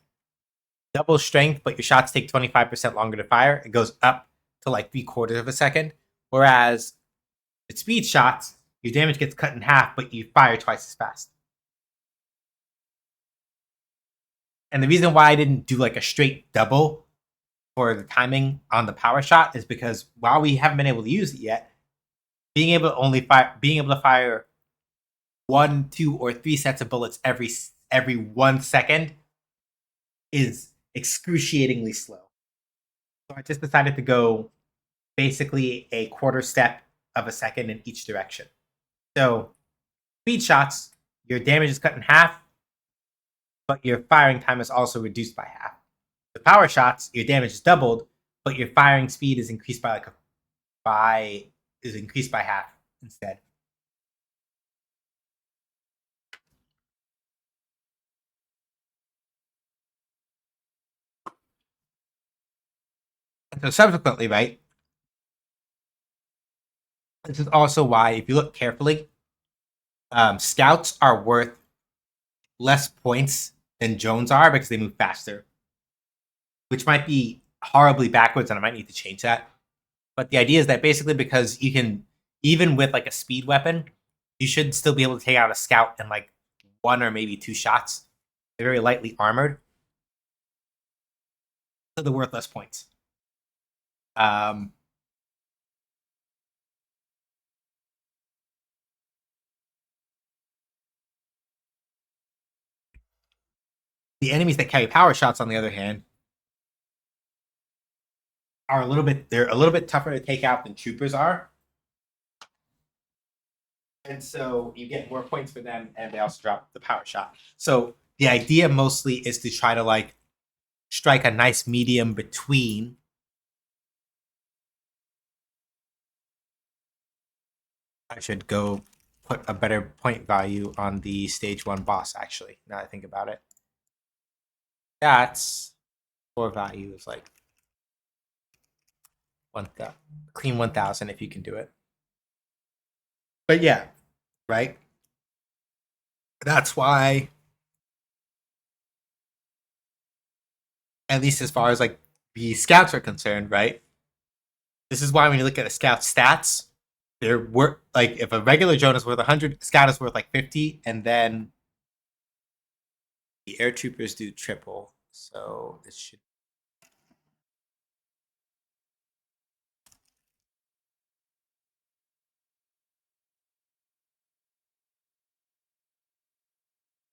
double strength, but your shots take 25% longer to fire. It goes up to like 3/4 of a second. Whereas with speed shots, your damage gets cut in half, but you fire twice as fast. And the reason why I didn't do like a straight double for the timing on the power shot is because while we haven't been able to use it yet, being able to fire 1, 2, or 3 sets of bullets every 1 second is excruciatingly slow. So I just decided to go basically a quarter step of a second in each direction. So speed shots, your damage is cut in half, but your firing time is also reduced by half. The power shots, your damage is doubled, but your firing speed is increased by half instead. So subsequently, right, this is also why, if you look carefully, scouts are worth less points than Jones are because they move faster, which might be horribly backwards, and I might need to change that. But the idea is that basically because you can, even with like a speed weapon, you should still be able to take out a scout in like 1 or maybe 2 shots. They're very lightly armored, so they're worth less points. The enemies that carry power shots, on the other hand, are a little bit tougher to take out than troopers are. And so you get more points for them, and they also drop the power shot. So the idea mostly is to try to like strike a nice medium between I should go put a better point value on the stage 1 boss, actually, now that I think about it. That's core value is like clean 1000 if you can do it. But yeah, right? That's why, at least as far as like the scouts are concerned, right? This is why when you look at a scout's stats, they're worth like if a regular drone is worth 100, scout is worth like 50, and then the air troopers do triple. So this should.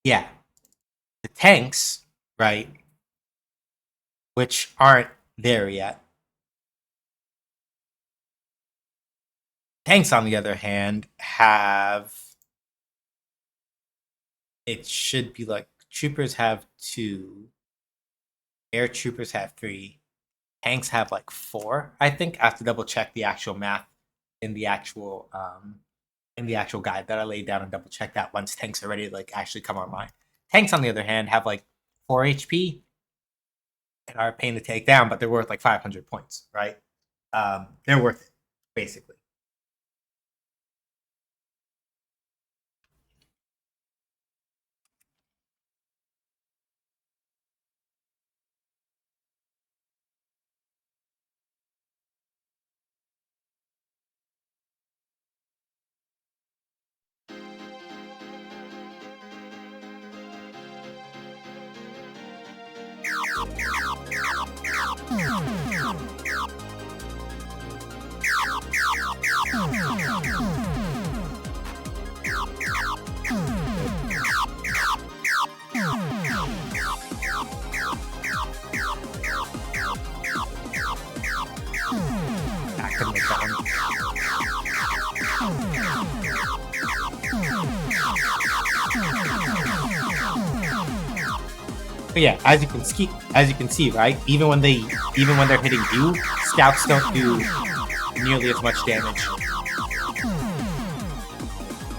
Yeah. The tanks, right? Which aren't there yet. Tanks, on the other hand, have. It should be like troopers have 2, air troopers have 3, tanks have like 4. I think I have to double check the actual math in the actual guide that I laid down and double check that once tanks are ready to like actually come online. Tanks, on the other hand, have like 4 HP and are a pain to take down, but they're worth like 500 points, right? They're worth it, basically. That could make that one. But yeah, as you can see, right? Even when they're hitting you, scouts don't do nearly as much damage.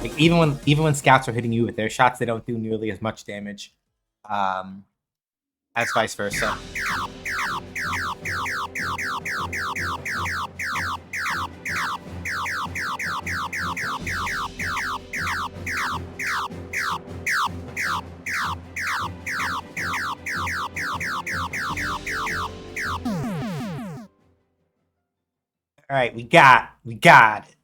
Like even when scouts are hitting you with their shots, they don't do nearly as much damage. As vice versa. All right, we got it.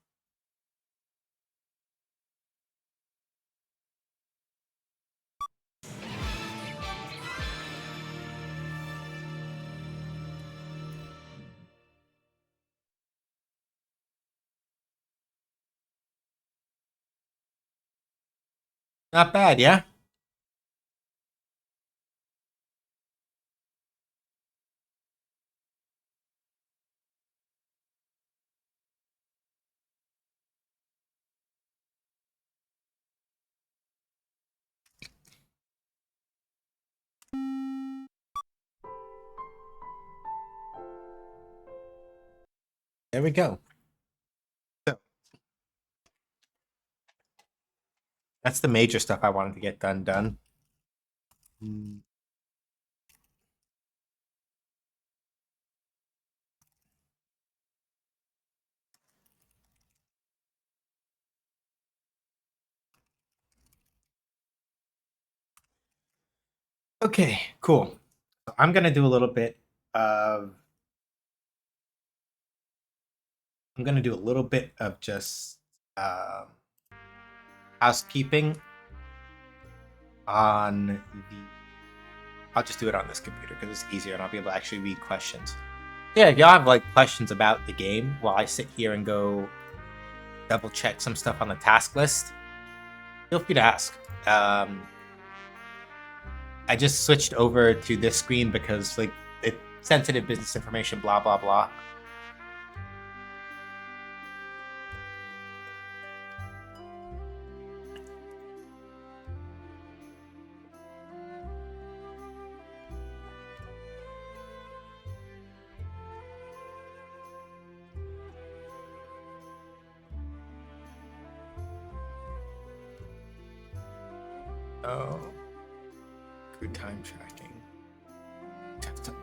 Not bad, yeah? There we go. So that's the major stuff I wanted to get done. Okay, cool. So I'm gonna do a little bit of. I'm gonna do a little bit of just housekeeping on the. I'll just do it on this computer because it's easier and I'll be able to actually read questions. Yeah, if y'all have like questions about the game while I sit here and go double check some stuff on the task list, feel free to ask. I just switched over to this screen because like it's sensitive business information, blah blah blah. Oh, good time tracking. Did it?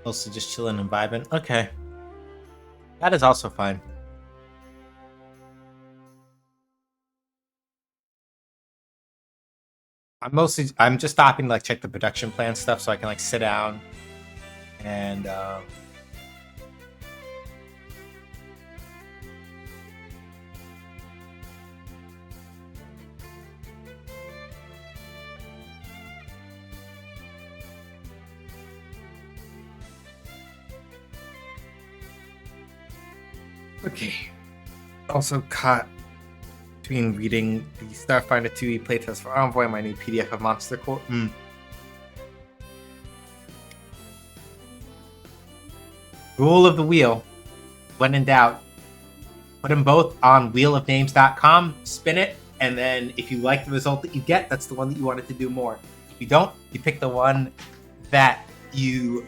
Also, just chilling and vibing. Okay, that is also fine. I'm just stopping to like check the production plan stuff so I can like sit down and okay. Also caught between reading the Starfinder 2e playtest for Envoy and my new PDF of Monster Core. Rule of the wheel. When in doubt, put them both on wheelofnames.com, spin it, and then if you like the result that you get, that's the one that you wanted to do more. If you don't, you pick the one that you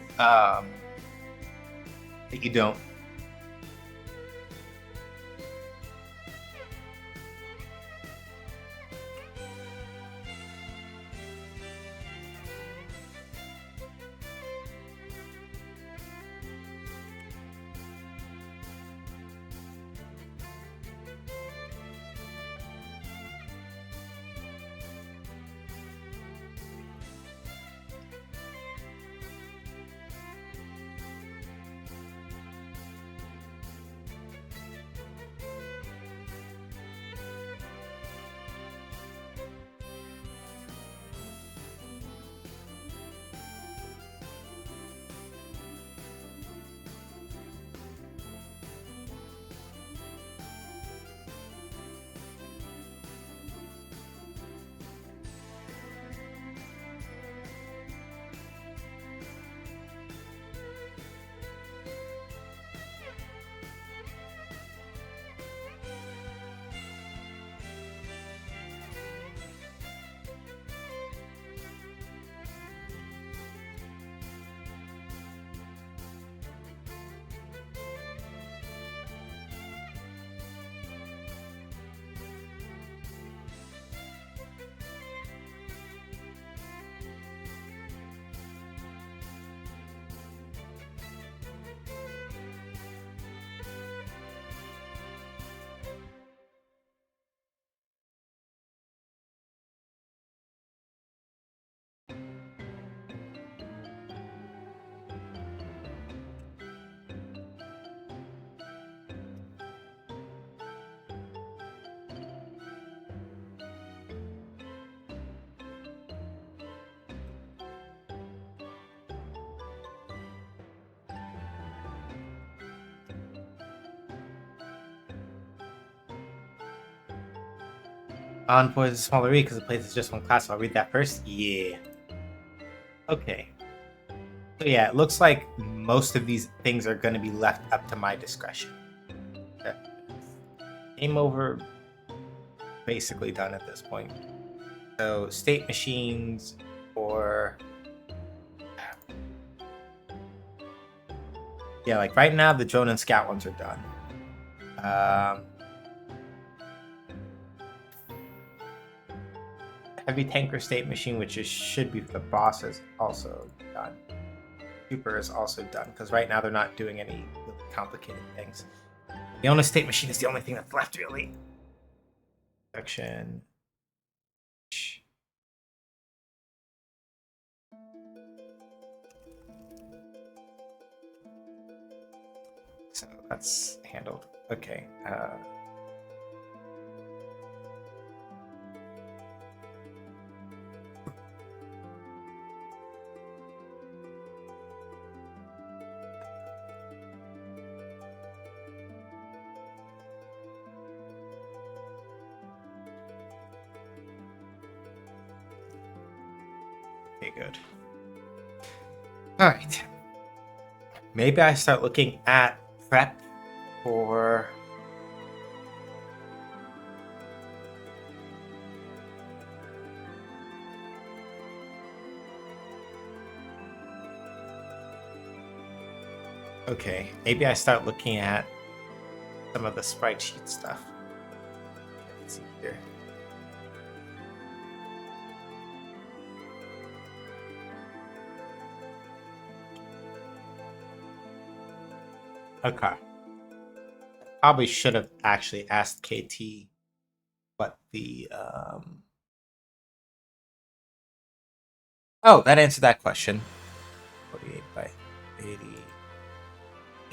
don't. Envoy is a smaller read because the place is just one class, so I'll read that first. Yeah. Okay. So yeah, it looks like most of these things are going to be left up to my discretion. Okay. Game over. Basically done at this point. So state machines or... Yeah, like right now the drone and scout ones are done. Heavy tanker state machine, which should be the boss, is also done. Super is also done, because right now they're not doing any really complicated things. The only state machine is the only thing that's left, really. Section. So that's handled. Okay. Okay, good. All right. Maybe I start looking at prep for okay, maybe I start looking at some of the sprite sheet stuff. Let's see here. Okay. Probably should have actually asked KT what the Oh, that answered that question. 48 by 80,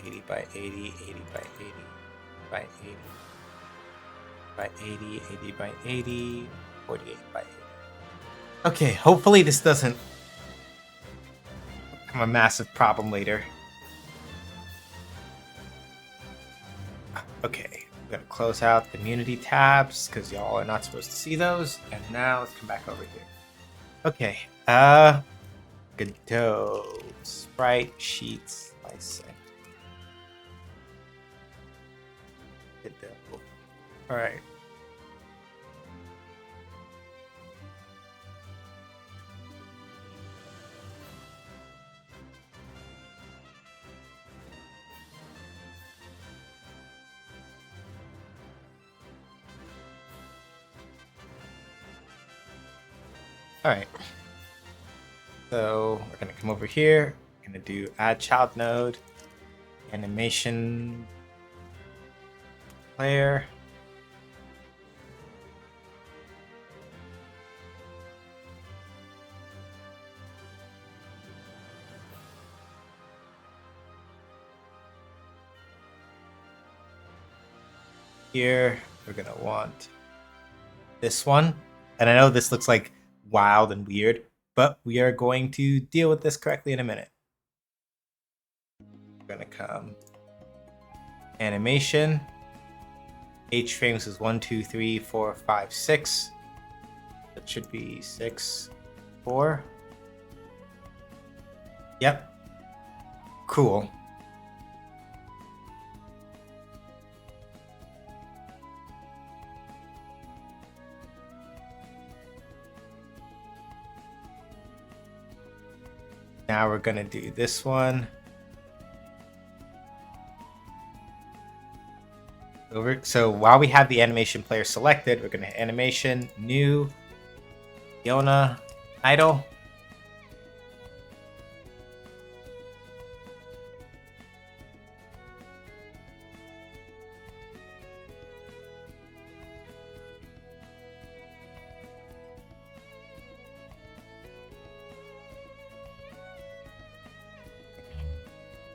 80 by 80, 80 by 80, by 80, by 80, 80 by 80, 48 by 80. Okay, hopefully this doesn't become a massive problem later. Okay, I'm gonna close out the community tabs because y'all are not supposed to see those. And now let's come back over here. Okay, Godot, sprite sheets, slicing. Godot. All right. All right. So we're gonna come over here. We're gonna do add child node, animation player. Here we're gonna want this one, and I know this looks like wild and weird, but we are going to deal with this correctly in a minute. We're gonna come animation. H frames is 1, 2, 3, 4, 5, 6. That should be 6, 4. Yep. Cool. Now we're gonna do this one. Over. So while we have the animation player selected, we're gonna hit animation, new, Yona, idle.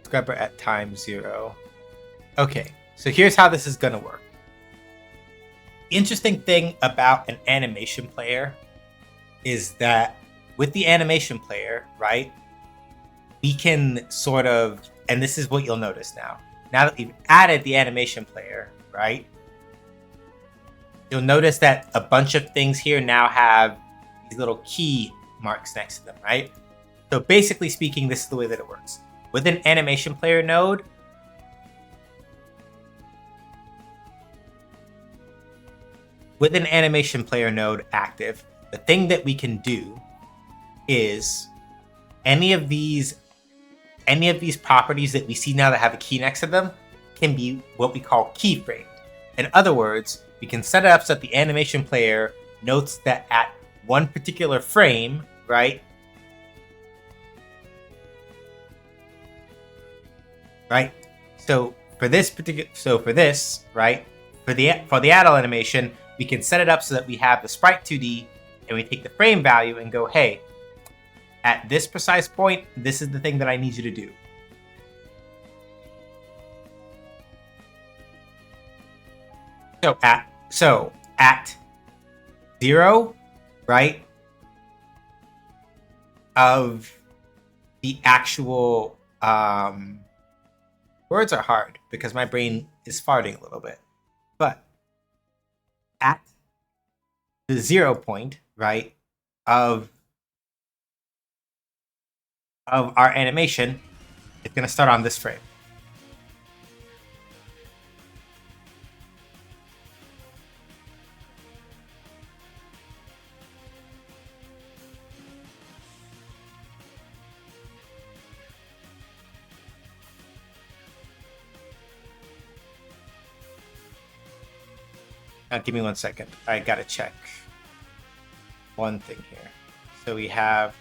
Scrubber at time 0. Okay, so here's how this is gonna work. Interesting thing about an animation player is that with the animation player, right, we can sort of, and this is what you'll notice now that we've added the animation player, right, you'll notice that a bunch of things here now have these little key marks next to them, right? So basically speaking, this is the way that it works. With an animation player node, active, the thing that we can do is any of these properties that we see now that have a key next to them can be what we call keyframed. In other words, we can set it up so that the animation player notes that at one particular frame, right? So for this, right? For the idle animation, we can set it up so that we have the sprite 2D and we take the frame value and go, hey, at this precise point, this is the thing that I need you to do. So at 0, right, of the actual words are hard because my brain is farting a little bit. But at the 0 point, right, of our animation, it's going to start on this frame. Give me 1 second. I gotta check one thing here. So we have.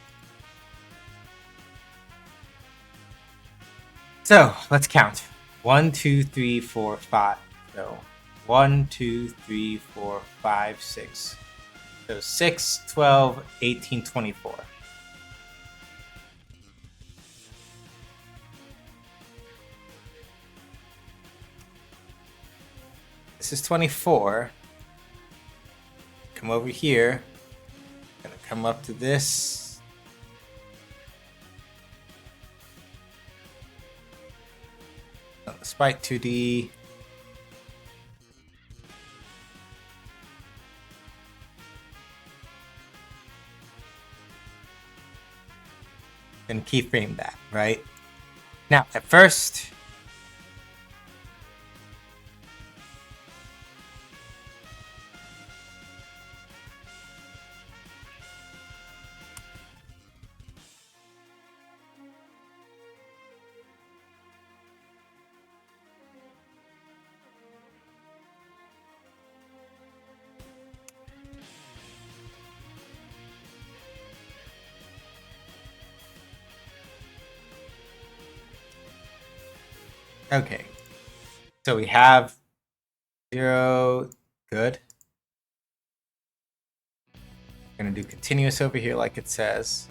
So let's count. 1, 2, 3, 4, 5. So 1, 2, 3, 4, 5, 6. So 6, 12, 18, 24. This is 24. Come over here. Gonna come up to this. Sprite 2D. And keyframe that, right? Now, at first, okay, so we have 0, good. We're gonna do continuous over here like it says.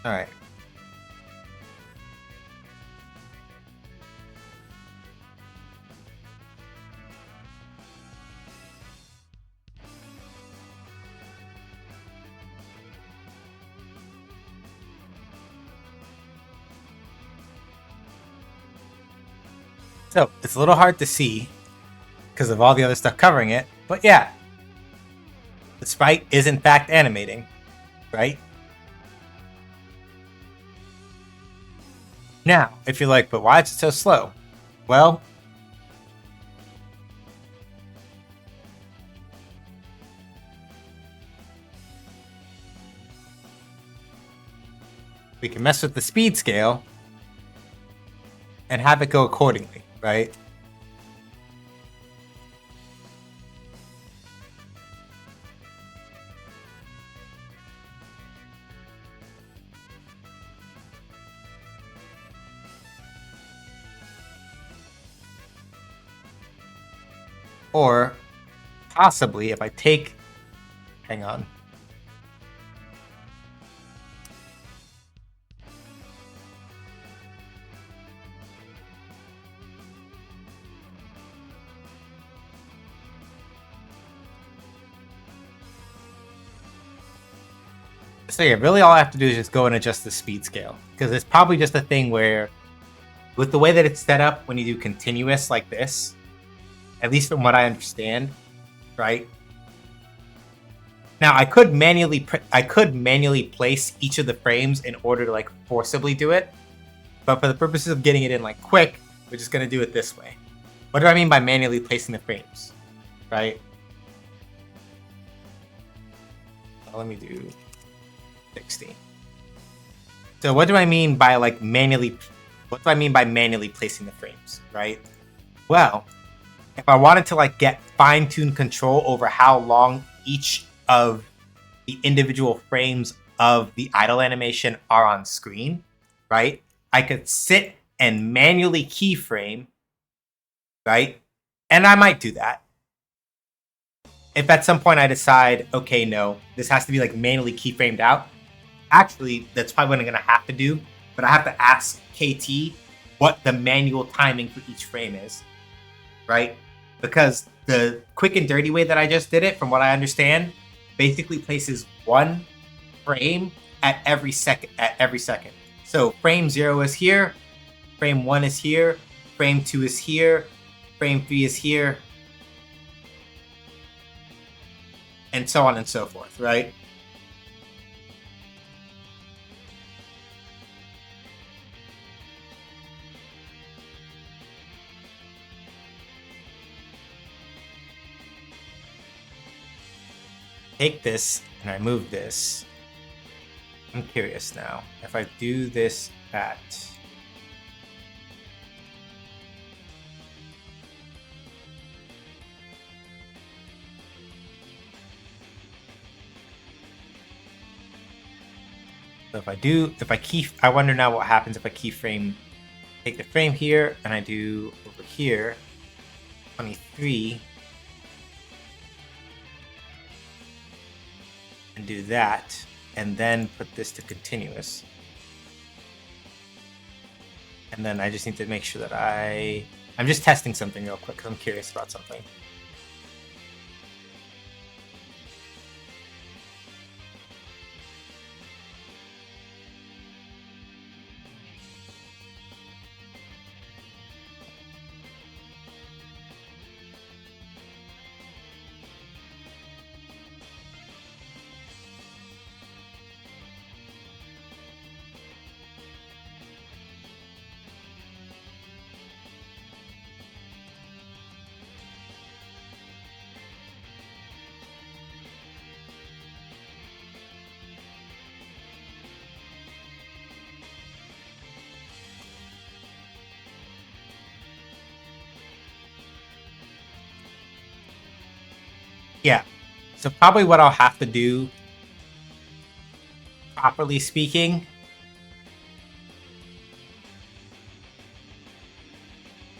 All right. So it's a little hard to see because of all the other stuff covering it, but yeah, the sprite is in fact animating, right? Now, if you're like, but why is it so slow? Well, we can mess with the speed scale and have it go accordingly, right? Or possibly if I take, hang on. So yeah, really all I have to do is just go and adjust the speed scale, because it's probably just a thing where with the way that it's set up when you do continuous like this, at least from what I understand, right? Now I could manually place each of the frames in order to like forcibly do it, but for the purposes of getting it in like quick, we're just gonna do it this way. What do I mean by manually placing the frames, right? Well, let me do 60. So what do I mean by like manually? What do I mean by manually placing the frames, right? Well, if I wanted to like get fine-tuned control over how long each of the individual frames of the idle animation are on screen, right? I could sit and manually keyframe, right? And I might do that. If at some point I decide, okay, no, this has to be like manually keyframed out, actually, that's probably what I'm going to have to do. But I have to ask KT what the manual timing for each frame is, right? Because the quick and dirty way that I just did it, from what I understand, basically places one frame at every second. So frame 0 is here, frame 1 is here, frame 2 is here, frame 3 is here, and so on and so forth, right? Take this and I move this. I'm curious now. If I do this at... So I wonder now what happens if I keyframe, take the frame here and I do over here, 23, and do that, and then put this to continuous. And then I just need to make sure that I'm just testing something real quick because I'm curious about something. Yeah, so probably what I'll have to do, properly speaking,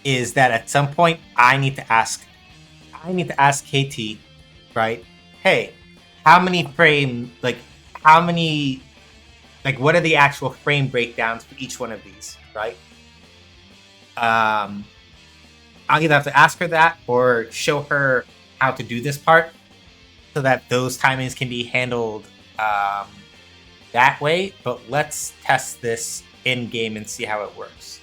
is that at some point I need to ask KT, right? Hey, what are the actual frame breakdowns for each one of these, right? I'll either have to ask her that or show her how to do this part so that those timings can be handled that way. But let's test this in game and see how it works.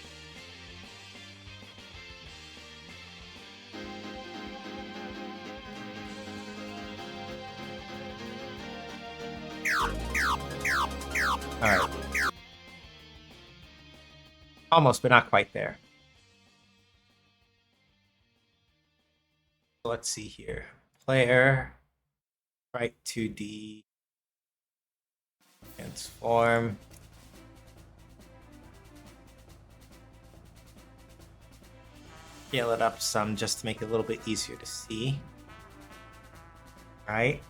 All right. Almost, but not quite there. Let's see here. Player, right 2D, transform. Scale it up some just to make it a little bit easier to see. Right?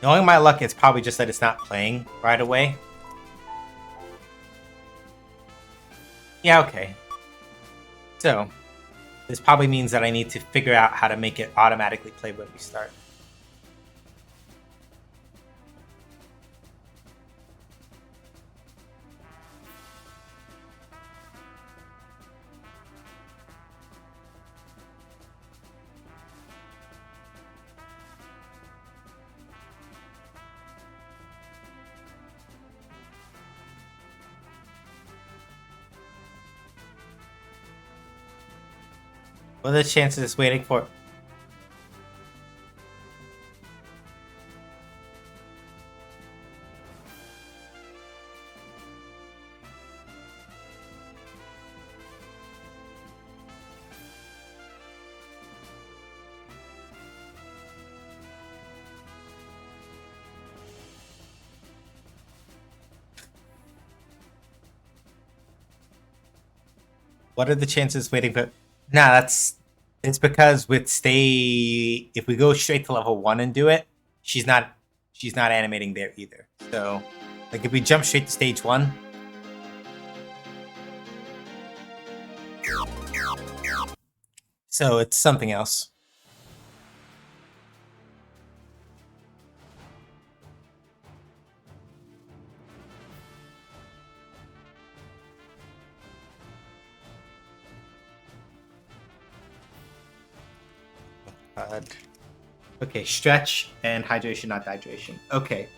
Knowing my luck, it's probably just that it's not playing right away. Yeah, okay. So, this probably means that I need to figure out how to make it automatically play when we start. What are the chances it's waiting for? What are the chances waiting for? Nah, it's because with stay, if we go straight to level 1 and do it, she's not animating there either. So, like if we jump straight to stage 1, so it's something else. Okay, stretch and hydration, not dehydration. Okay.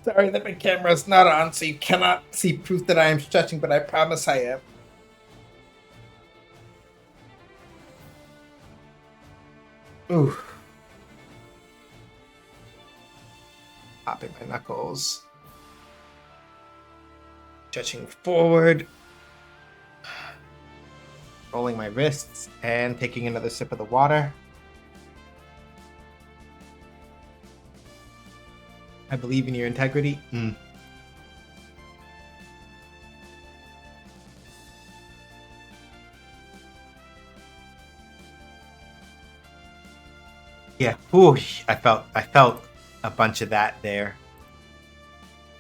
Sorry that my camera's not on, so you cannot see proof that I am stretching, but I promise I am. Ooh. Popping my knuckles. Stretching forward. Rolling my wrists and taking another sip of the water. I believe in your integrity. Yeah, whoosh. I felt a bunch of that there.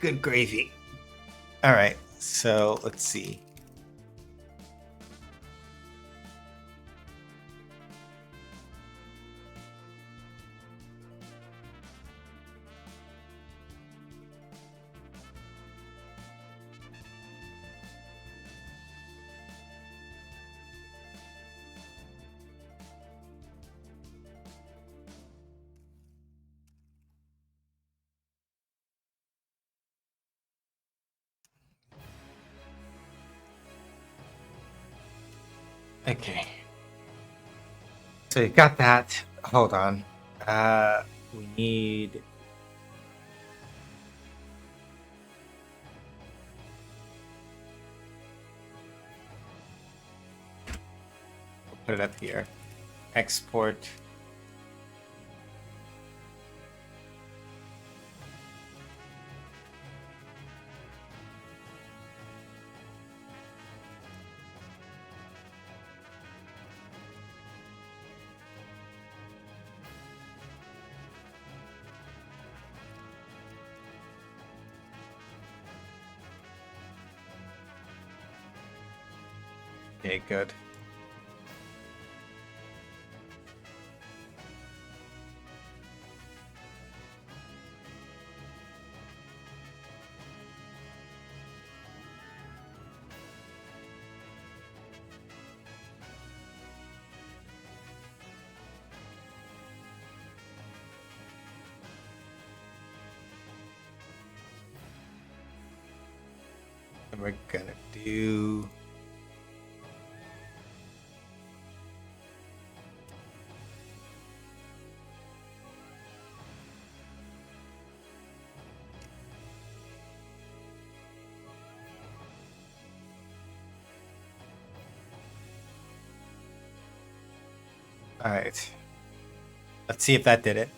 Good gravy. All right, so let's see. Okay. So you got that. Hold on. We need. We'll put it up here. Export. Okay, good. And we're gonna do. All right. Let's see if that did it.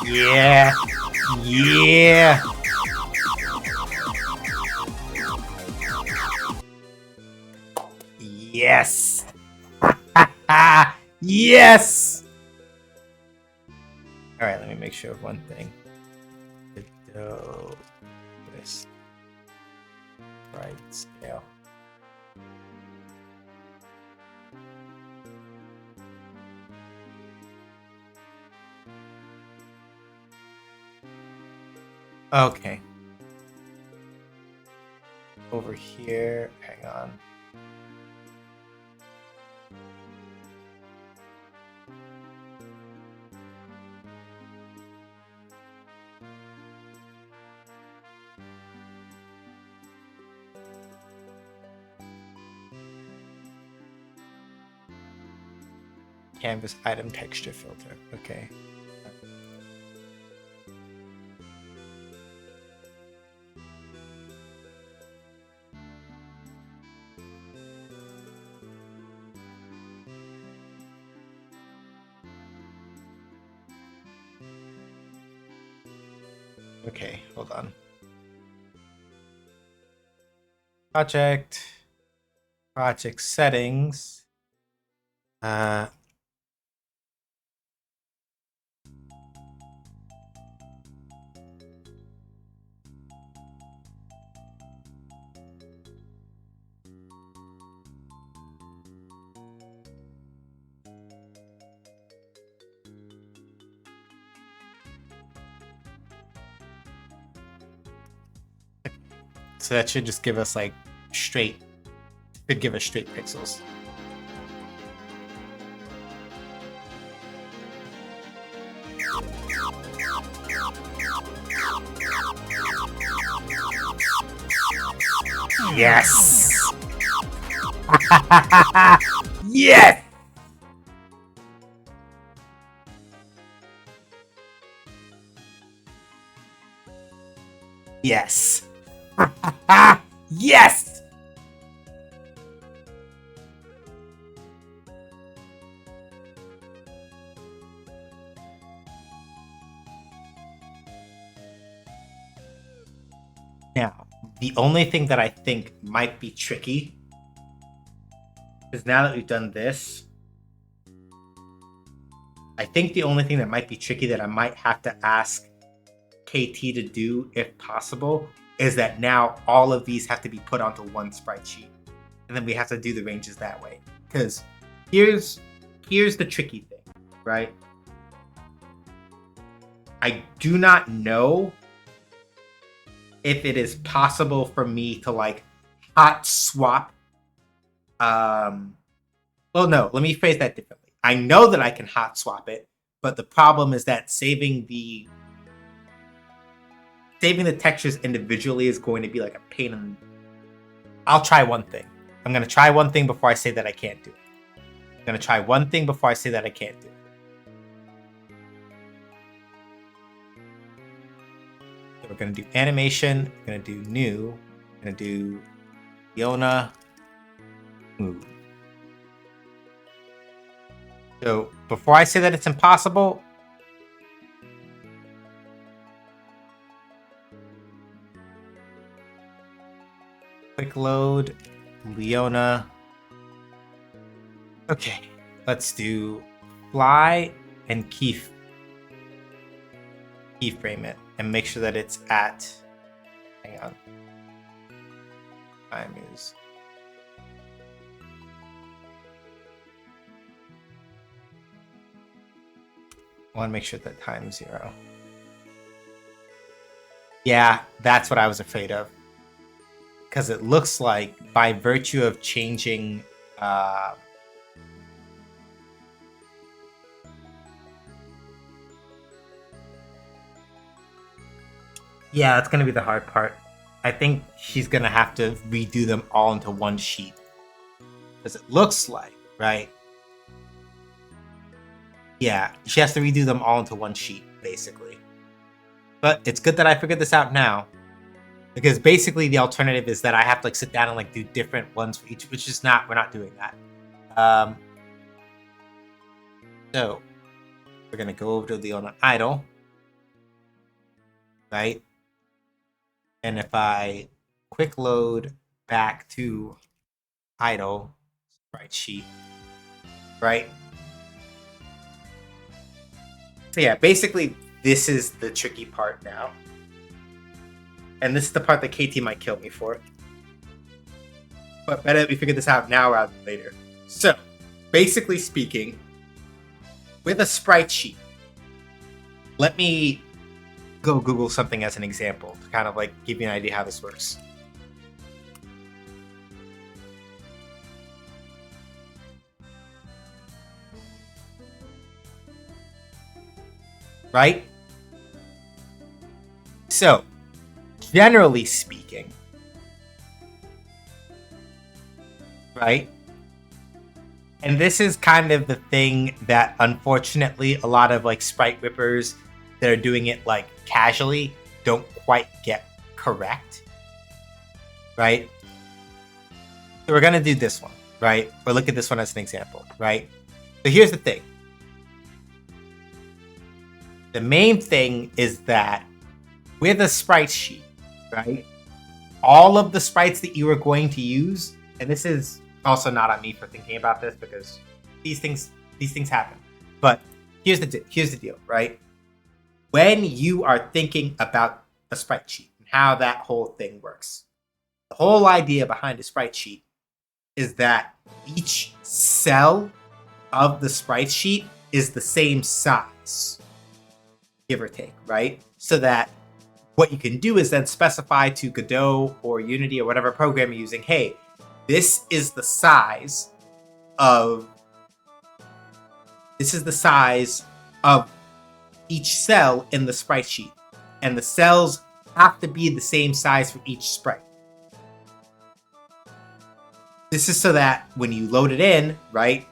Yeah. Yeah. Yes. Yes. All right, let me make sure of one thing. This right scale. Okay. Over here, hang on. canvas item texture filter. Okay. Okay, hold on. Project settings. So that should just give us like straight, could give us straight pixels. Yes! Yes! Yes! Yes! Now, the only thing that I think might be tricky is now that we've done this, I think the only thing that might be tricky that I might have to ask KT to do, if possible, is that now all of these have to be put onto one sprite sheet. And then we have to do the ranges that way. Because here's the tricky thing, right? I do not know if it is possible for me to like hot swap. Well, no, let me phrase that differently. I know that I can hot swap it, but the problem is that saving the textures individually is going to be like a pain in. I'll try one thing. I'm going to try one thing before I say that I can't do it. I'm going to try one thing before I say that I can't do it. So we're going to do animation. We're going to do new. We're going to do Leona move. So before I say that it's impossible, quick load, Leona. Okay, let's do fly and keyframe it and make sure that it's at, hang on, time is, I want to make sure that time is 0. Yeah, that's what I was afraid of. Because it looks like by virtue of changing yeah, that's going to be the hard part. I think she's going to have to redo them all into one sheet. Because it looks like, right? Yeah, she has to redo them all into one sheet, basically. But it's good that I figured this out now. Because basically the alternative is that I have to like sit down and like do different ones for each, which is not, we're not doing that. So we're going to go over to Leona Idle. Right? And if I quick load back to Idle sprite sheet, right? So yeah, basically this is the tricky part now. And this is the part that KT might kill me for. But better that we figure this out now rather than later. So, basically speaking, with a sprite sheet, let me go Google something as an example to kind of like give you an idea how this works. Right? So, generally speaking, right? And this is kind of the thing that unfortunately a lot of like sprite rippers that are doing it like casually don't quite get correct. Right? So we're gonna do this one, right? Or look at this one as an example, right? So here's the thing. The main thing is that with a sprite sheet, right? All of the sprites that you are going to use, and this is also not on me for thinking about this because these things happen. But here's the deal, right? When you are thinking about a sprite sheet and how that whole thing works, the whole idea behind a sprite sheet is that each cell of the sprite sheet is the same size, give or take, right? So that what you can do is then specify to Godot or Unity or whatever program you're using, hey, this is the size of each cell in the sprite sheet. And the cells have to be the same size for each sprite. This is so that when you load it in, right,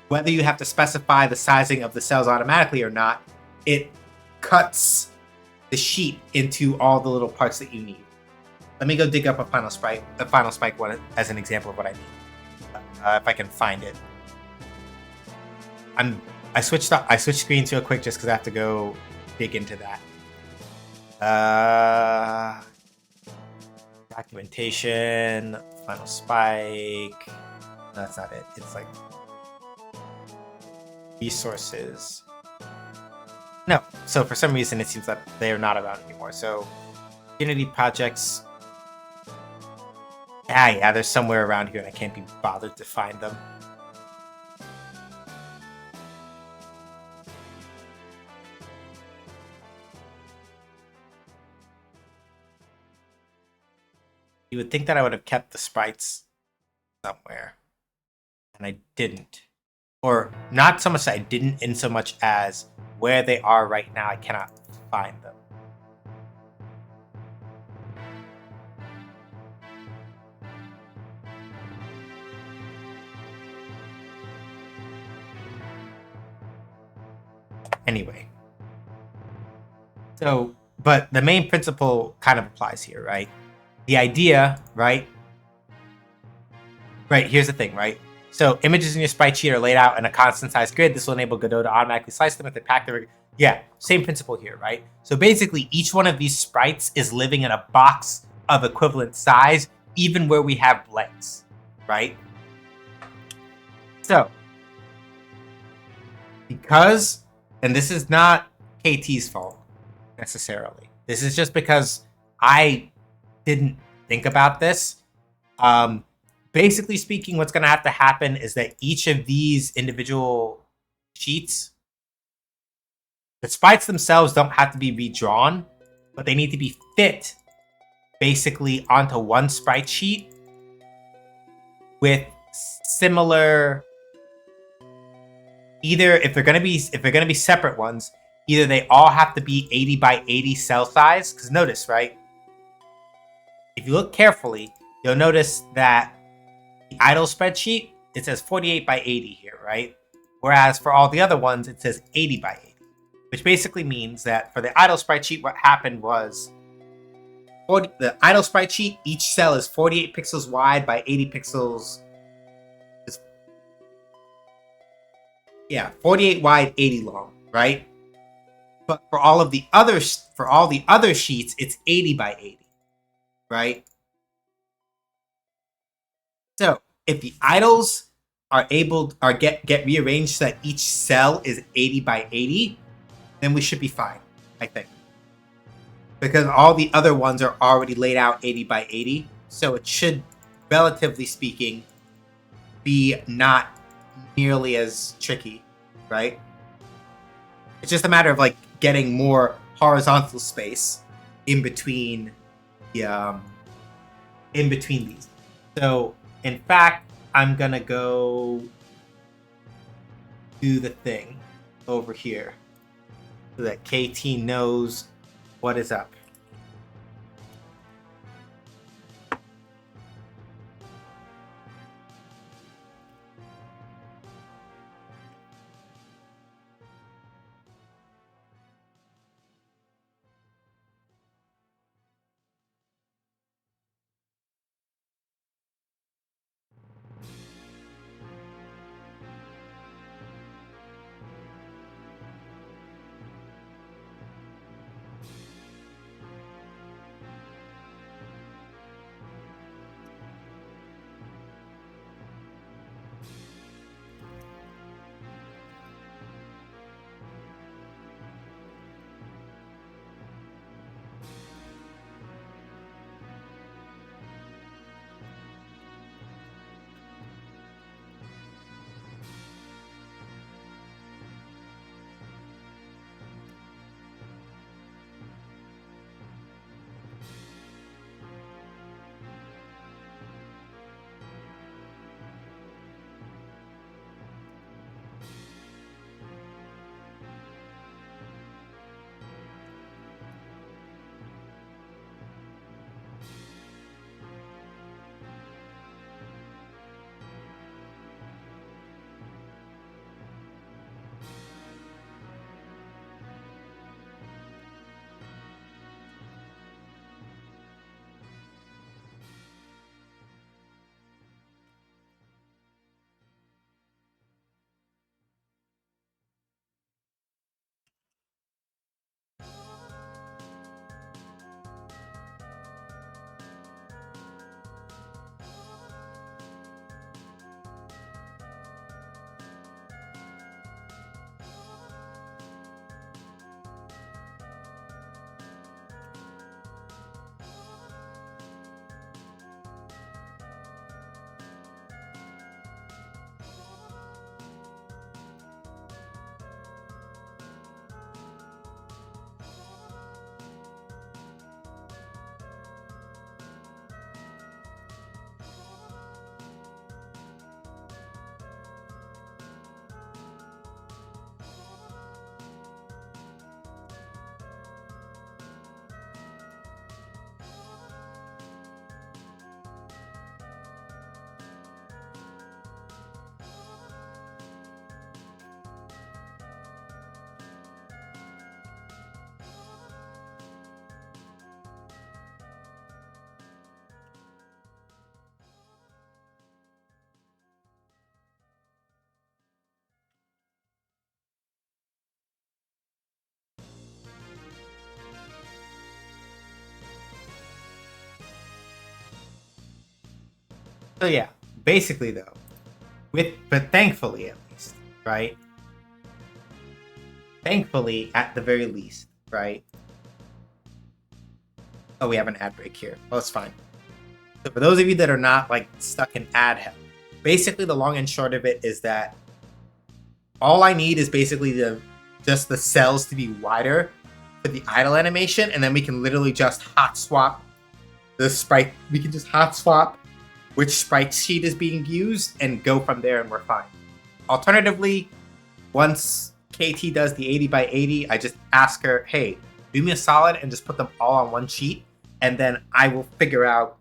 whether you have to specify the sizing of the cells automatically or not, it cuts the sheet into all the little parts that you need. Let me go dig up a Final Spike one as an example of what I mean. If I can find it. I switched screens real quick just because I have to go dig into that. Documentation, Final Spike. No, that's not it. It's like resources. No. So for some reason, it seems that they are not around anymore. So Unity projects. Yeah, they're somewhere around here, and I can't be bothered to find them. You would think that I would have kept the sprites somewhere, and I didn't. Or not so much that I didn't, in so much as where they are right now, I cannot find them. Anyway. So, but the main principle kind of applies here, right? The idea, right? Right, here's the thing, right? So images in your sprite sheet are laid out in a constant size grid. This will enable Godot to automatically slice them if they pack their... Yeah, same principle here, right? So basically, each one of these sprites is living in a box of equivalent size, even where we have blanks, right? So, because, and this is not KT's fault, necessarily. This is just because I didn't think about this. Basically speaking, what's going to have to happen is that each of these individual sheets, the sprites themselves don't have to be redrawn, but they need to be fit basically onto one sprite sheet with similar, either if they're going to be separate ones, either they all have to be 80 by 80 cell size. Because notice, right? If you look carefully, you'll notice that the idle spreadsheet, it says 48 by 80 here, right? Whereas for all the other ones, it says 80 by 80, which basically means that for the idle sprite sheet, what happened was the idle sprite sheet, each cell is 48 pixels wide by 80 pixels. 48 wide, 80 long, right? But for all the other sheets, it's 80 by 80, right? So if the idles get rearranged so that each cell is 80 by 80, then we should be fine, I think. Because all the other ones are already laid out 80 by 80, so it should, relatively speaking, be not nearly as tricky, right? It's just a matter of like getting more horizontal space in between the in between these. So in fact, I'm gonna go do the thing over here so that KT knows what is up. So yeah, basically though, but thankfully at least, right? Thankfully, at the very least, right? Oh, we have an ad break here. Oh, it's fine. So for those of you that are not like stuck in ad hell, basically the long and short of it is that all I need is basically just the cells to be wider for the idle animation, and then we can literally just hot swap the sprite. We can just hot swap which sprite sheet is being used and go from there, and we're fine. Alternatively, once KT does the 80 by 80, I just ask her, hey, do me a solid and just put them all on one sheet, and then I will figure out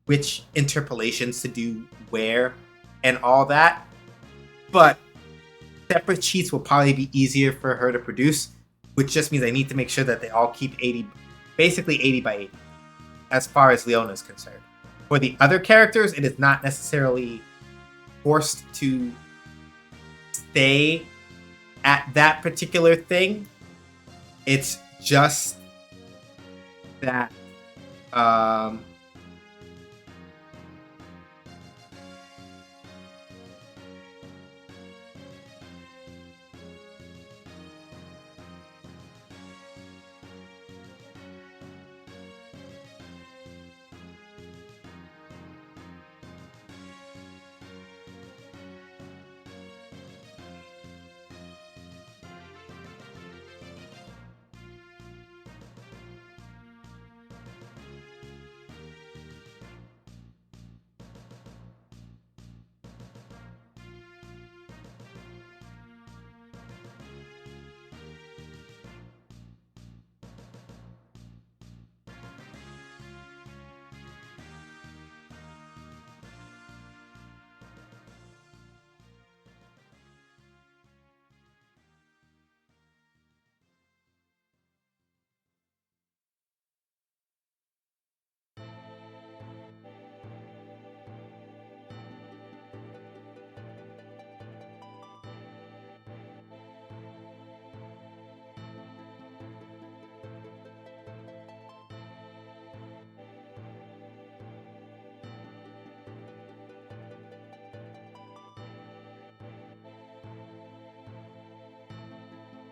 which interpolations to do where and all that. But separate sheets will probably be easier for her to produce, which just means I need to make sure that they all keep 80, basically 80 by 80, as far as Leona is concerned. For the other characters, it is not necessarily forced to stay at that particular thing. It's just that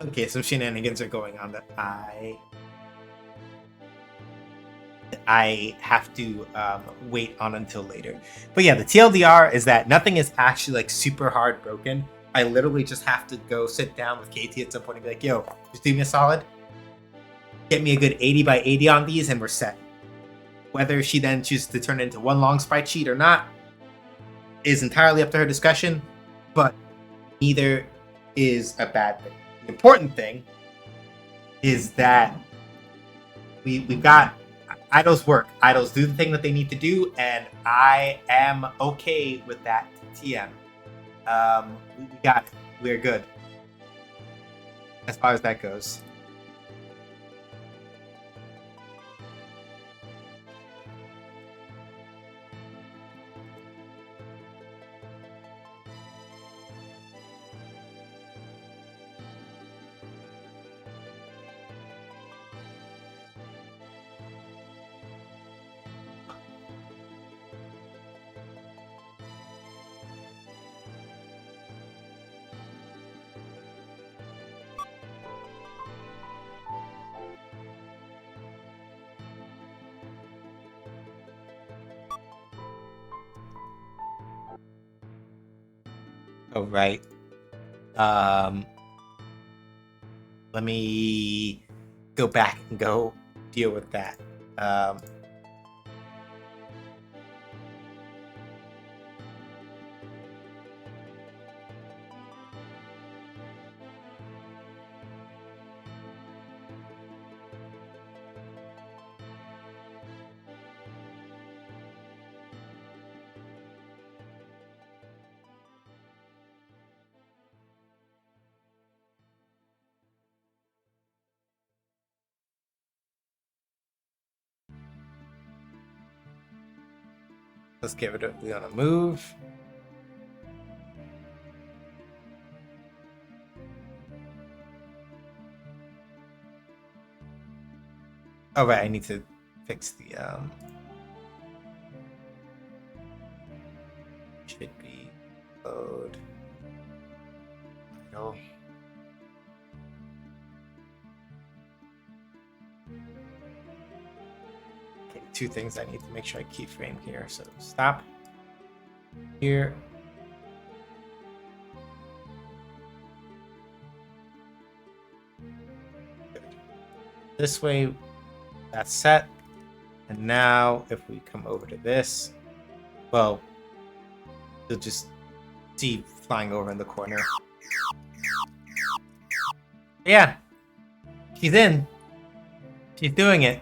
okay, some shenanigans are going on that I have to wait on until later. But yeah, the TLDR is that nothing is actually like super hard broken. I literally just have to go sit down with KT at some point and be like, yo, just do me a solid. Get me a good 80 by 80 on these and we're set. Whether she then chooses to turn it into one long sprite sheet or not is entirely up to her discretion, but neither is a bad thing. The important thing is that we've got idols work. Idols do the thing that they need to do, and I am okay with that. TM. We got it. We're good. As far as that goes. Oh, right. Let me go back and go deal with that. Let's get rid of Leona move. Oh right, I need to fix the go. Okay, two things I need to make sure I keyframe here. So stop here. Good. This way, that's set. And now if we come over to this, well, you'll just see flying over in the corner. Yeah, she's in. She's doing it.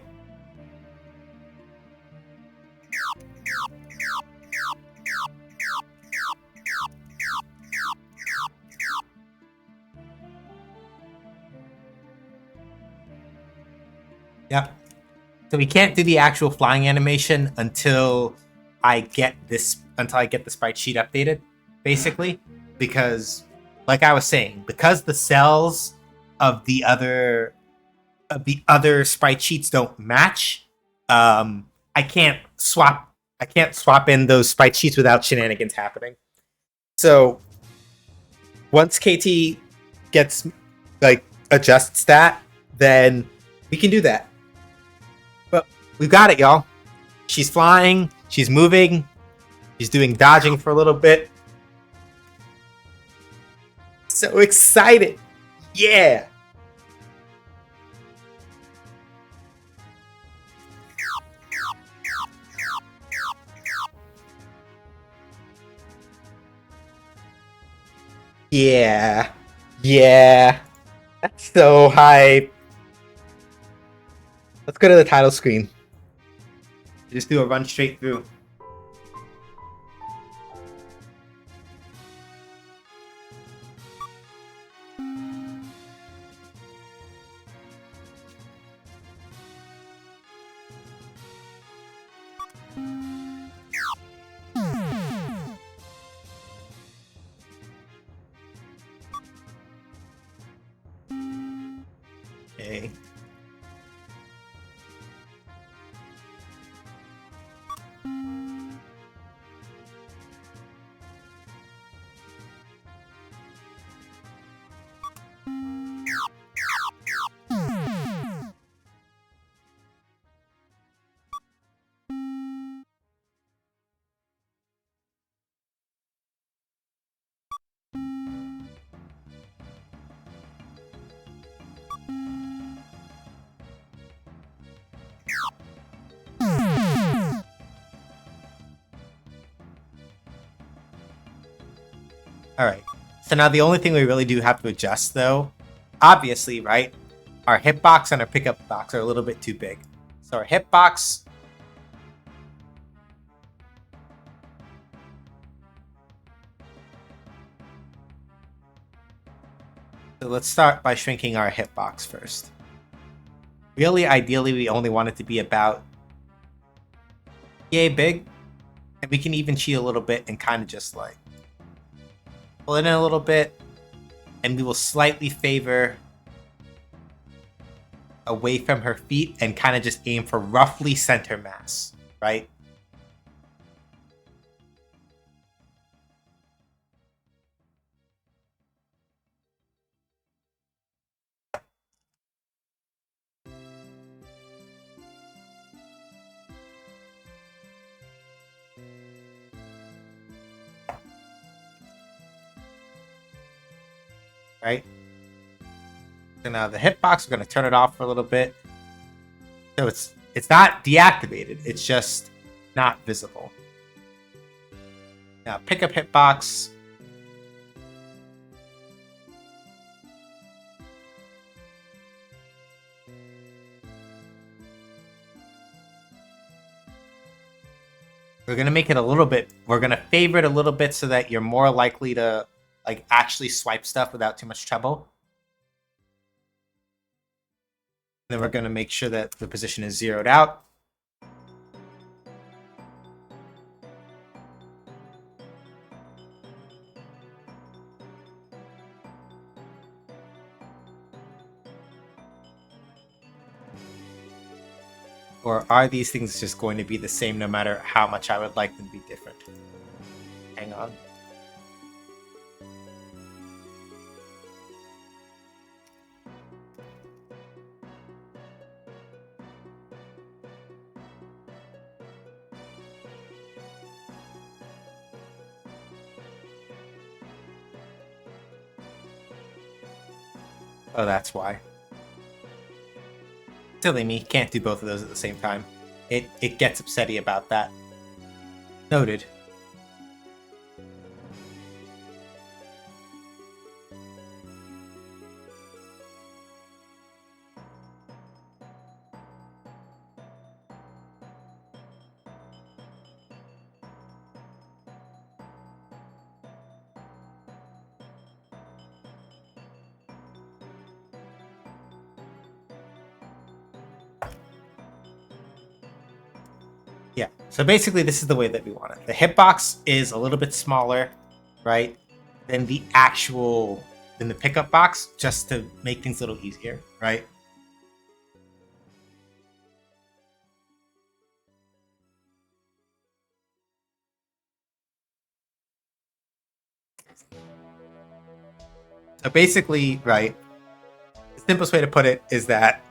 Yep. So we can't do the actual flying animation until I get the sprite sheet updated, basically, because, like I was saying, because the cells of the other sprite sheets don't match, I can't swap in those sprite sheets without shenanigans happening. So once KT gets adjusts that, then we can do that. But we've got it, y'all. She's flying, she's moving, she's doing dodging for a little bit. So excited. Yeah. Yeah. Yeah. That's so hype. Let's go to the title screen. Just do a run straight through. Okay. Alright, so now the only thing we really do have to adjust, though, obviously, right, our hitbox and our pickup box are a little bit too big. So our hitbox... So let's start by shrinking our hitbox first. Really, ideally, we only want it to be about yay big, and we can even cheat a little bit and kind of just like pull it in a little bit, and we will slightly favor away from her feet and kind of just aim for roughly center mass, right? Right? So now the hitbox, we're going to turn it off for a little bit. So it's not deactivated, it's just not visible. Now pick up hitbox. We're going to make it a little bit, we're going to favor it a little bit so that you're more likely to like actually swipe stuff without too much trouble. Then we're going to make sure that the position is zeroed out. Or are these things just going to be the same no matter how much I would like them to be different? Hang on. Oh, that's why. Silly me, can't do both of those at the same time. It gets upsetty about that. Noted. Yeah, so basically this is the way that we want it. The hitbox is a little bit smaller, right, than the pickup box, just to make things a little easier, right? So basically, right, the simplest way to put it is that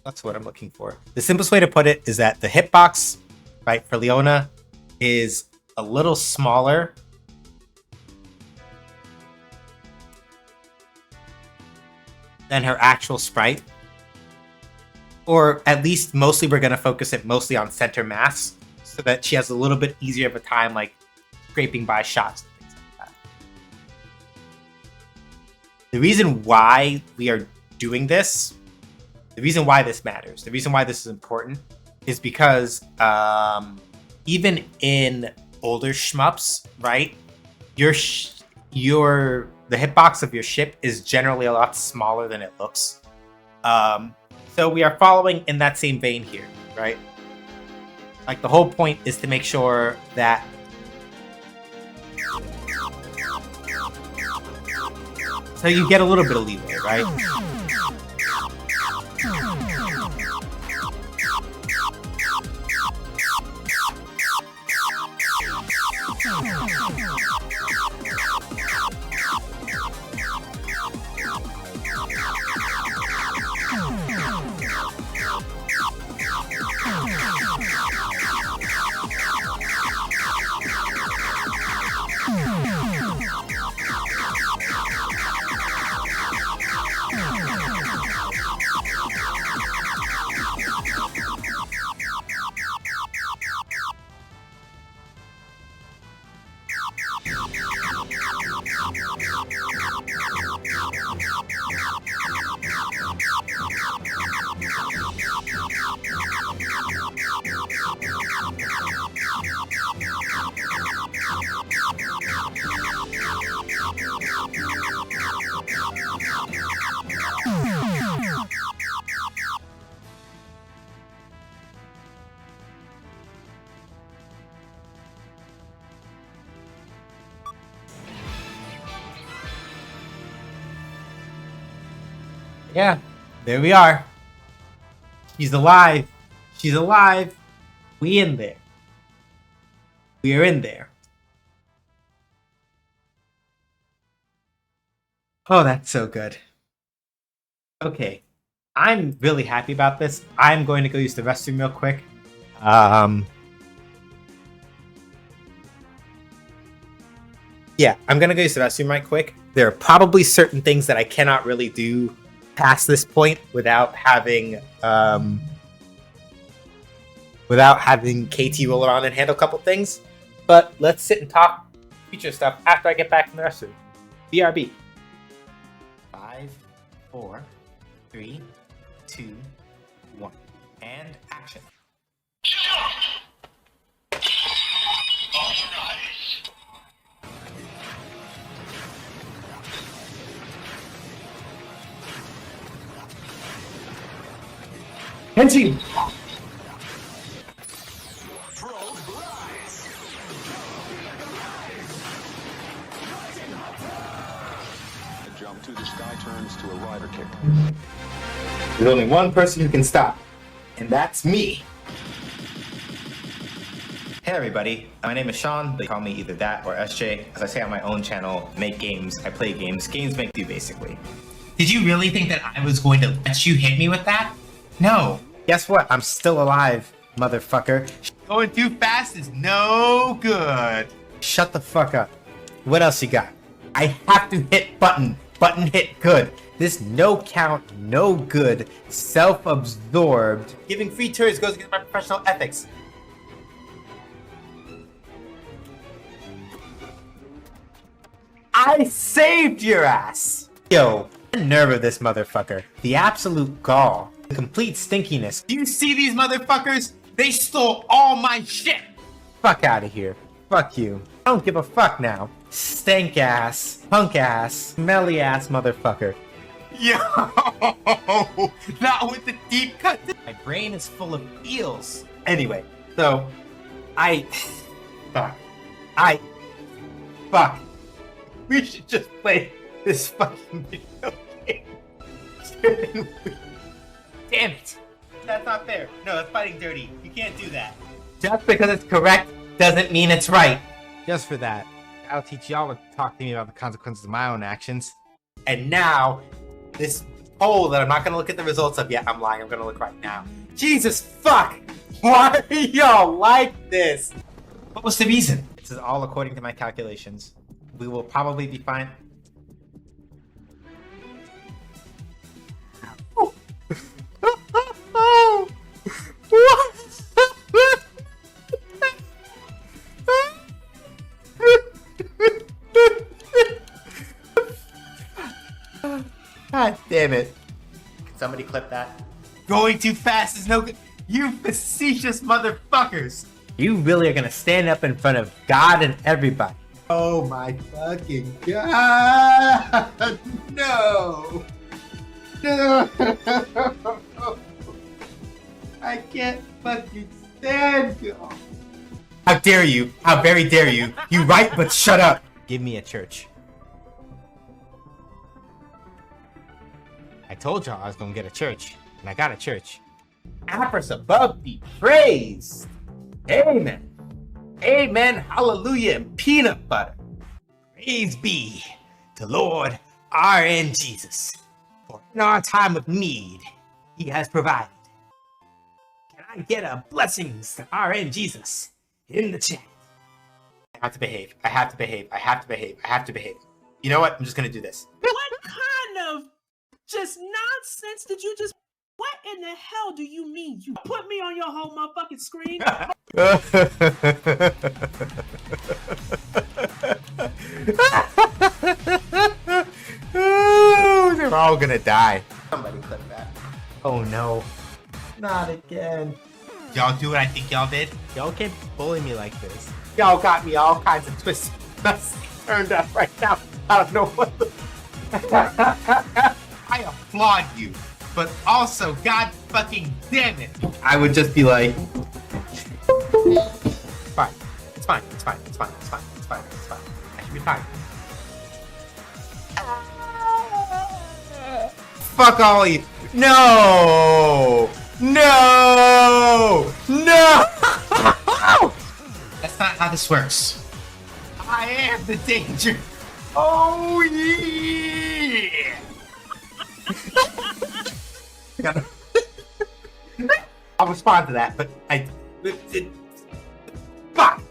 that's what I'm looking for. The simplest way to put it is that the hitbox, right, for Leona is a little smaller than her actual sprite. Or at least mostly we're going to focus it mostly on center mass so that she has a little bit easier of a time like scraping by shots and things like that. The reason why we are doing this, the reason why this matters, the reason why this is important is because even in older shmups, right, the hitbox of your ship is generally a lot smaller than it looks. So we are following in that same vein here, right? Like the whole point is to make sure that so you get a little bit of leeway, right? Yeah, there we are. She's alive. She's alive. We in there. We are in there. Oh, that's so good. Okay. I'm really happy about this. I'm going to go use the restroom real quick. Yeah, I'm going to go use the restroom right quick. There are probably certain things that I cannot really do past this point without having KT roll around and handle a couple things. But let's sit and talk future stuff after I get back from the restroom. BRB. 5, 4, 3, 2, 1. And action. Hensi! The jump to the sky turns to a rider kick. There's only one person who can stop, and that's me. Hey everybody, my name is Sean. They call me either that or SJ. As I say on my own channel, make games, I play games. Games make do, basically. Did you really think that I was going to let you hit me with that? No. Guess what? I'm still alive, motherfucker. Going too fast is no good. Shut the fuck up. What else you got? I have to hit button. Button hit good. This no count, no good, self-absorbed. Giving free turns goes against my professional ethics. I saved your ass! Yo, the nerve of this motherfucker. The absolute gall. The complete stinkiness. Do you see these motherfuckers? They stole all my shit! Fuck out of here. Fuck you. I don't give a fuck now. Stank ass, punk ass, smelly ass motherfucker. Yo! Not with the deep cut. My brain is full of eels. Anyway, so fuck. Fuck. We should just play this fucking video game. Damn it. That's not fair. No, that's fighting dirty. You can't do that. Just because it's correct doesn't mean it's right. Just for that, I'll teach y'all to talk to me about the consequences of my own actions. And now, this poll that I'm not going to look at the results of yet, I'm lying, I'm going to look right now. Jesus fuck! Why are y'all like this? What was the reason? This is all according to my calculations. We will probably be fine. God damn it. Can somebody clip that? Going too fast is no good. You facetious motherfuckers. You really are gonna stand up in front of God and everybody. Oh my fucking God. No. No. I can't fucking stand you. How dare you? How very dare you? You right, but shut up. Give me a church. I told y'all I was gonna get a church, and I got a church. Apris above be praised. Amen. Amen. Hallelujah and peanut butter. Praise be to Lord R.N. Jesus. For in our time of need, he has provided. Can I get a blessings to R.N. Jesus in the chat? I have to behave. I have to behave. I have to behave. I have to behave. You know what? I'm just gonna do this. What kind of just nonsense did you just... What in the hell do you mean? You put me on your whole motherfucking screen? They're all gonna die. Somebody clip that. Oh no. Not again. Y'all do what I think y'all did? Y'all can't bully me like this. Y'all got me all kinds of twists turned up right now. I don't know what the... I applaud you, but also, God fucking damn it, I would just be like, fine, it's fine, it's fine, it's fine, it's fine, it's fine, it's fine. I should be fine. Fuck all of you. No! No! No! That's not how this works. I am the danger. Oh yeah! I'll respond to that, but fuck!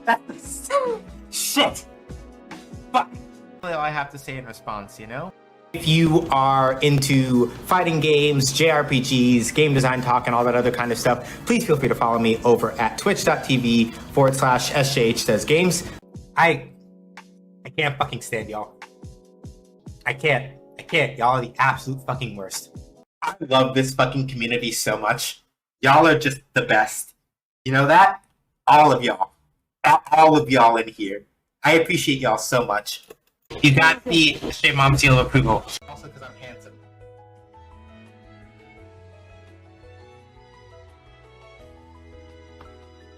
That's shit! Fuck! That's all I have to say in response, you know? If you are into fighting games, JRPGs, game design talk, and all that other kind of stuff, please feel free to follow me over at twitch.tv/SJH Says Games. I can't fucking stand y'all. I can't. Y'all are the absolute fucking worst. I love this fucking community so much. Y'all are just the best. You know that? All of y'all. All of y'all in here. I appreciate y'all so much. You got the straight mom seal of approval. Also because I'm handsome.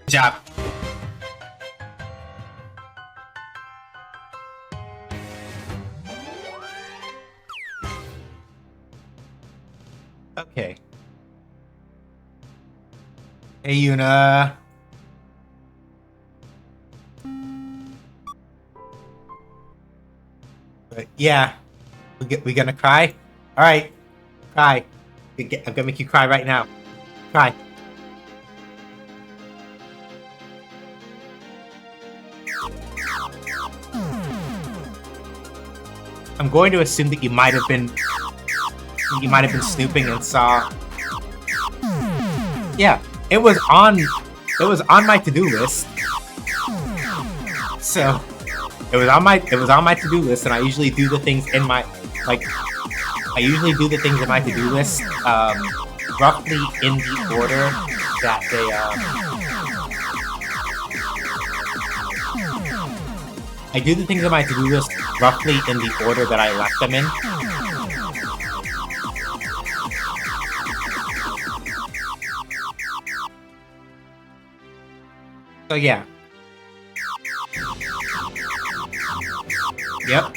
Good job. Okay. Hey, Yuna. Yeah. We gonna cry? Alright. Cry. I'm gonna make you cry right now. Cry. I'm going to assume that you might have been snooping and saw. Yeah, it was on my to-do list. So it was on my to-do list, and I usually do the things in my to-do list roughly in the order that they I do the things on my to-do list roughly in the order that I left them in. So yeah. Yep.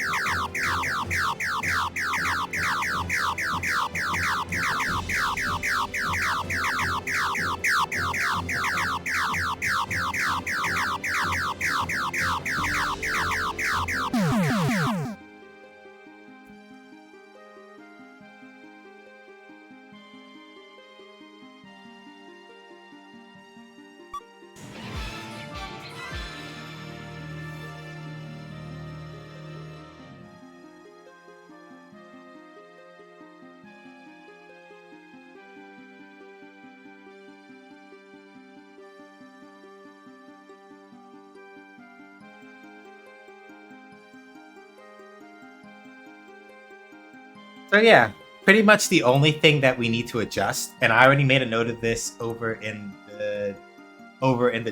So yeah, pretty much the only thing that we need to adjust, and I already made a note of this over in the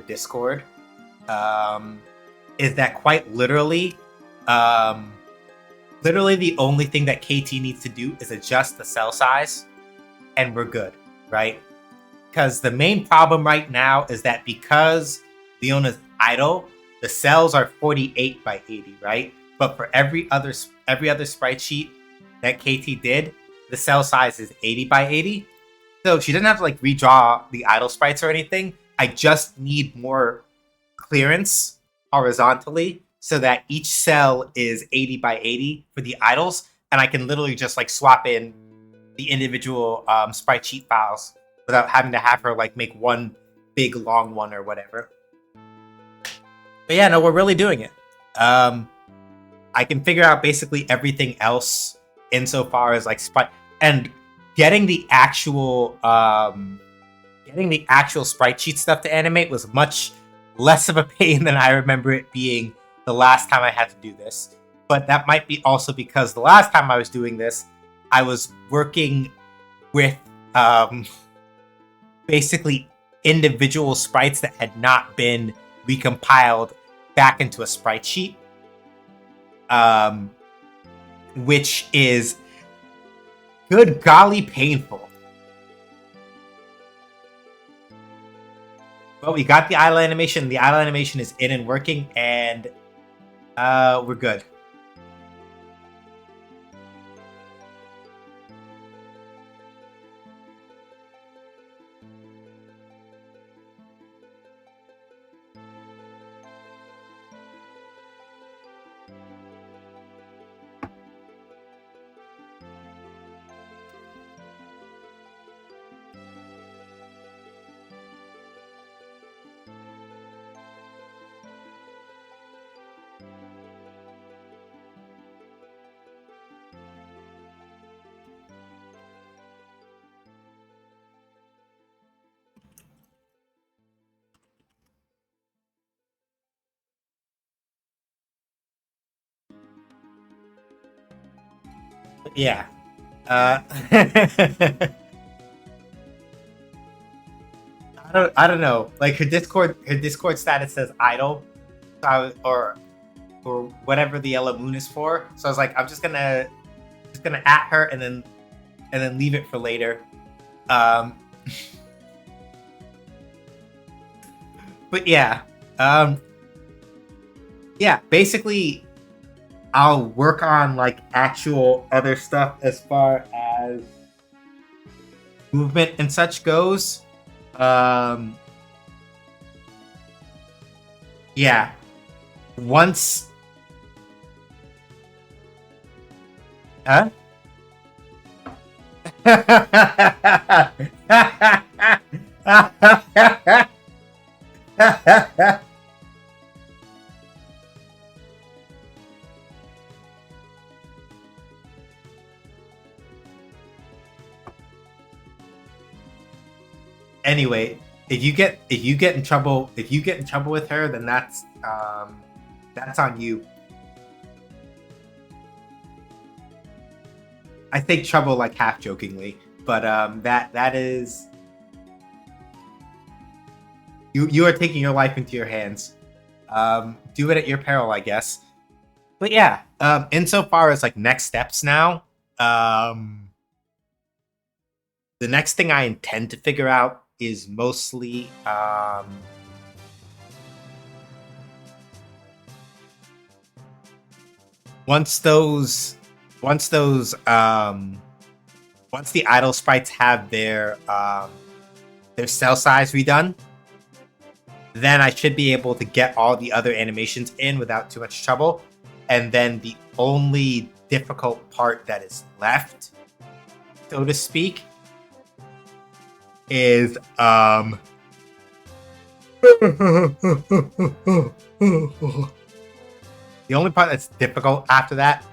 Discord, is that quite literally, the only thing that KT needs to do is adjust the cell size, and we're good, right? Because the main problem right now is that because Leona's idle, the cells are 48 by 80, right? But for every other sprite sheet that KT did, the cell size is 80 by 80. So she doesn't have to like redraw the idle sprites or anything. I just need more clearance horizontally so that each cell is 80 by 80 for the idols. And I can literally just like swap in the individual sprite sheet files without having to have her like make one big long one or whatever. But yeah, no, we're really doing it. I can figure out basically everything else insofar as like sprite and getting the actual sprite sheet stuff to animate was much less of a pain than I remember it being the last time I had to do this. But that might be also because the last time I was doing this, I was working with basically individual sprites that had not been recompiled back into a sprite sheet. Which is good golly painful. Well, we got the idle animation. The idle animation is in and working, and we're good. Yeah. I don't know. Like her Discord status says idle, or whatever the yellow moon is for. So I was like, I'm just gonna at her and then leave it for later. But yeah. Yeah, basically I'll work on like actual other stuff as far as movement and such goes. Yeah. Once Huh? anyway, if you get in trouble with her, then that's on you. I think trouble like half jokingly, but that is you are taking your life into your hands. Do it at your peril, I guess. But yeah, insofar as like next steps now, the next thing I intend to figure out is mostly once the idle sprites have their cell size redone, then I should be able to get all the other animations in without too much trouble. And then the only difficult part that is left, so to speak, is the only part that's difficult after that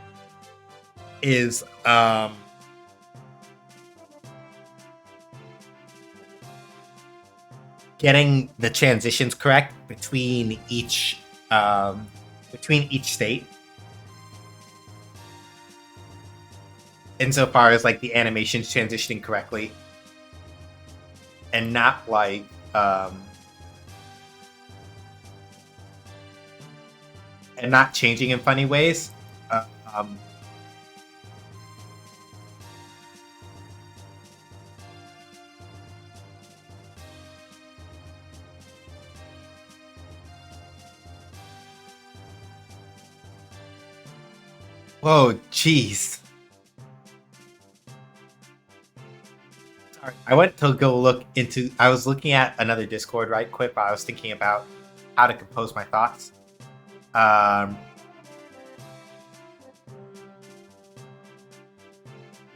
is getting the transitions correct between each state. Insofar as like the animations transitioning correctly and not like and not changing in funny ways. Whoa, jeez. Sorry, I went to go look into. I was looking at another Discord right quick while I was thinking about how to compose my thoughts.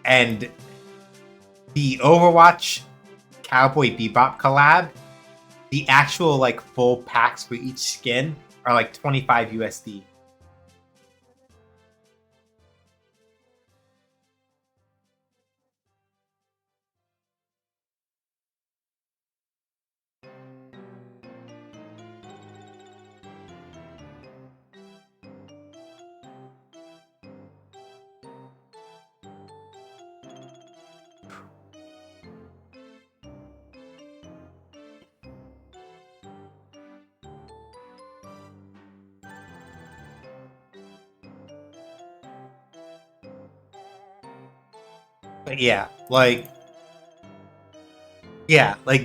And the Overwatch Cowboy Bebop collab, the actual like full packs for each skin are like 25 USD. But yeah,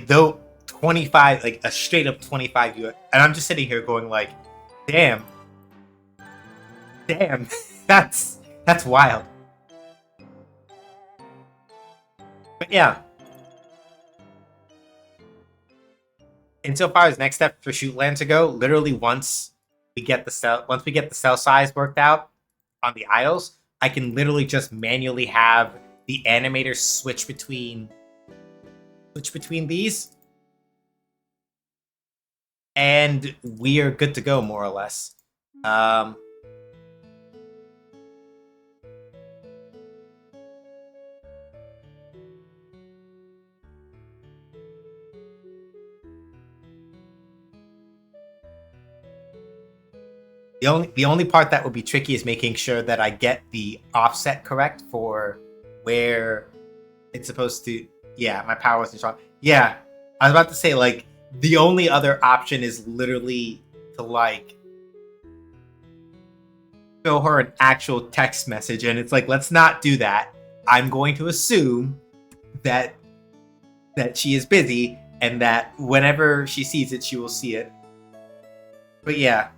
though 25, like a straight up 25 US, and I'm just sitting here going like, damn, that's wild. But yeah, insofar as next step for Shootland to go, literally once we get the cell size worked out on the idols, I can literally just manually have the animators switch between these, and we are good to go more or less. The only part that would be tricky is making sure that I get the offset correct for where it's supposed to. Yeah, my power wasn't strong. Yeah, I was about to say, like, the only other option is literally to, like, show her an actual text message, and it's like, let's not do that. I'm going to assume that she is busy, and that whenever she sees it, she will see it. But yeah.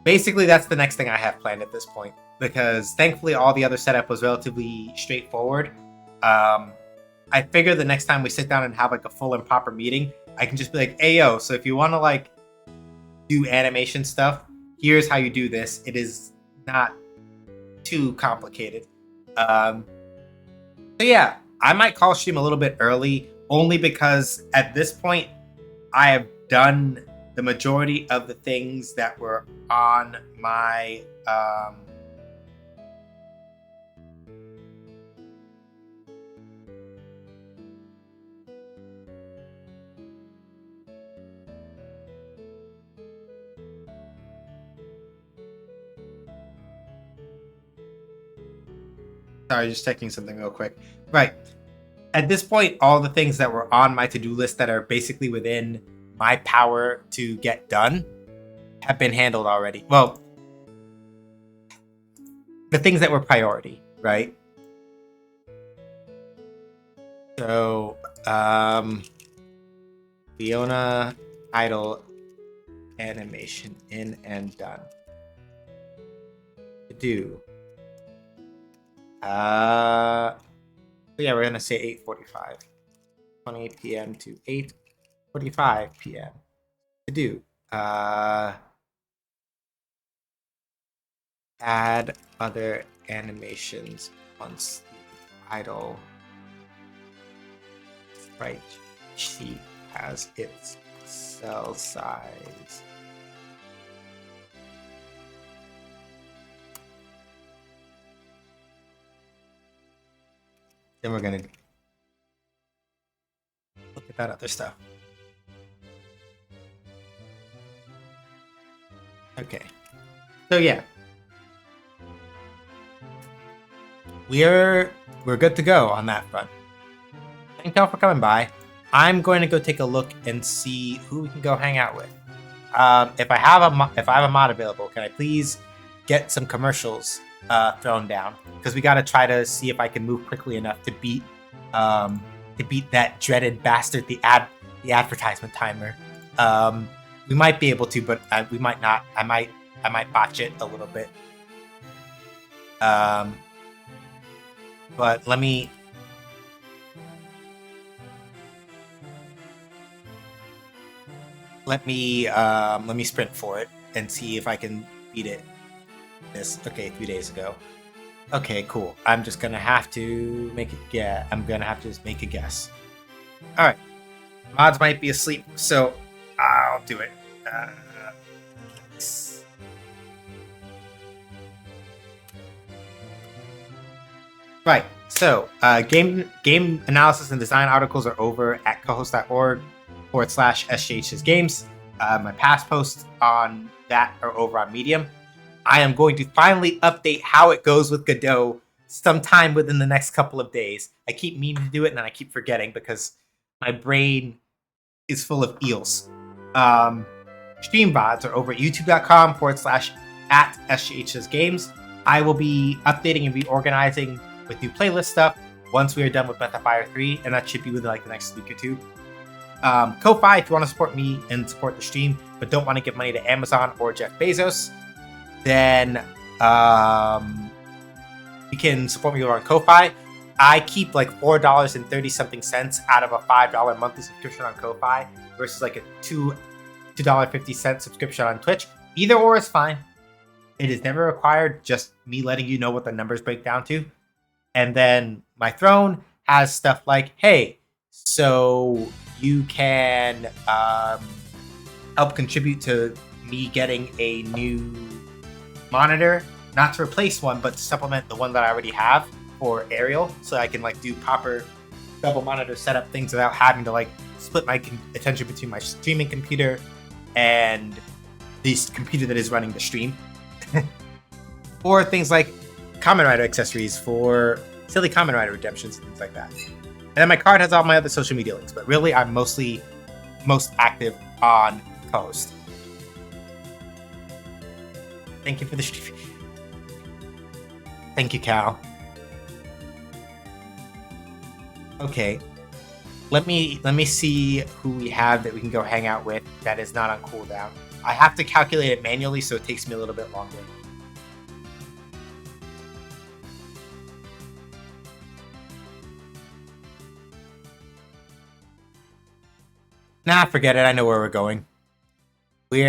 Basically, that's the next thing I have planned at this point, because thankfully all the other setup was relatively straightforward. I figure the next time we sit down and have like a full and proper meeting, I can just be like, hey, yo, so if you want to like do animation stuff, here's how you do this. It is not too complicated. So yeah, I might call stream a little bit early, only because at this point, I have done the majority of the things that were on my Sorry, just checking something real quick. Right. At this point, all the things that were on my to-do list that are basically within my power to get done have been handled already. Well, the things that were priority, right? So, Fiona idle animation in and done. To do. So yeah, we're gonna say 8:45. 20 p.m. to 8:45 p.m. To do. Add other animations once the idle sprite sheet has its cell size. Then we're gonna look at that other stuff. Okay. So yeah. We're good to go on that front. Thank y'all for coming by. I'm going to go take a look and see who we can go hang out with. If I have a mod available, can I please get some commercials thrown down? Because we got to try to see if I can move quickly enough to beat that dreaded bastard, the advertisement timer. We might be able to, but we might not. I might botch it a little bit. But let me sprint for it and see if I can beat it. Okay, 3 days ago. Okay, cool. I'm just gonna have to make it. Yeah, I'm gonna have to just make a guess. All right, mods might be asleep, so I'll do it. Right. So, game analysis and design articles are over at cohost.org/SJH's games. My past posts on that are over on Medium. I am going to finally update how it goes with Godot sometime within the next couple of days. I keep meaning to do it and then I keep forgetting because my brain is full of eels. Stream VODs are over at youtube.com/@SJH's games. I will be updating and reorganizing with new playlist stuff once we are done with Methafire 3, and that should be within like the next week or two. Ko-Fi, if you want to support me and support the stream, but don't want to give money to Amazon or Jeff Bezos, then you can support me over on Ko-Fi. I keep like $4.30 something cents out of a $5 monthly subscription on Ko-Fi versus like a $2.50 subscription on Twitch. Either or is fine. It is never required, just me letting you know what the numbers break down to. And then my throne has stuff like, hey, so you can help contribute to me getting a new monitor, not to replace one, but to supplement the one that I already have for Ariel, so I can like do proper double monitor setup things without having to like split my attention between my streaming computer and this computer that is running the stream. Or things like Kamen Rider accessories for silly Kamen Rider redemptions and things like that. And then my card has all my other social media links, but really I'm most active on Coast. Thank you for the stream. Thank you, Cal. Okay. Let me see who we have that we can go hang out with that is not on cooldown. I have to calculate it manually, so it takes me a little bit longer. Nah, forget it. I know where we're going. We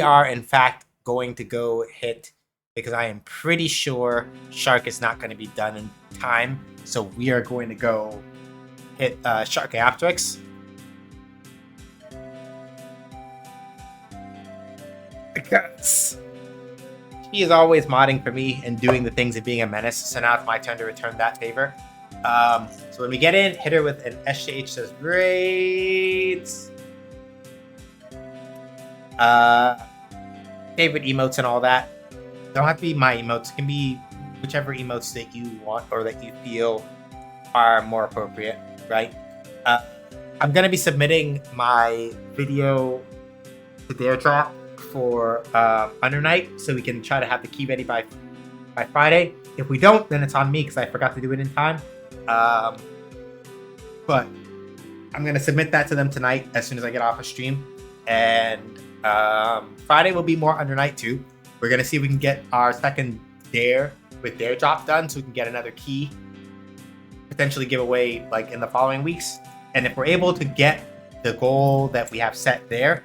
are in fact going to go hit, because I am pretty sure Shark is not going to be done in time. So we are going to go hit Shark Aopteryx. Because he is always modding for me and doing the things of being a menace. So now it's my turn to return that favor. So when we get in, hit her with an SJH says great. Favorite emotes and all that. Don't have to be my emotes. It can be whichever emotes that you want or that you feel are more appropriate, right? I'm gonna be submitting my video to their drop for Under Night, so we can try to have the key ready by Friday. If we don't, then it's on me because I forgot to do it in time. But I'm gonna submit that to them tonight as soon as I get off a stream, and Friday will be more Under Night too. We're gonna see if we can get our second dare with their drop done, so we can get another key, potentially give away like in the following weeks. And if we're able to get the goal that we have set there,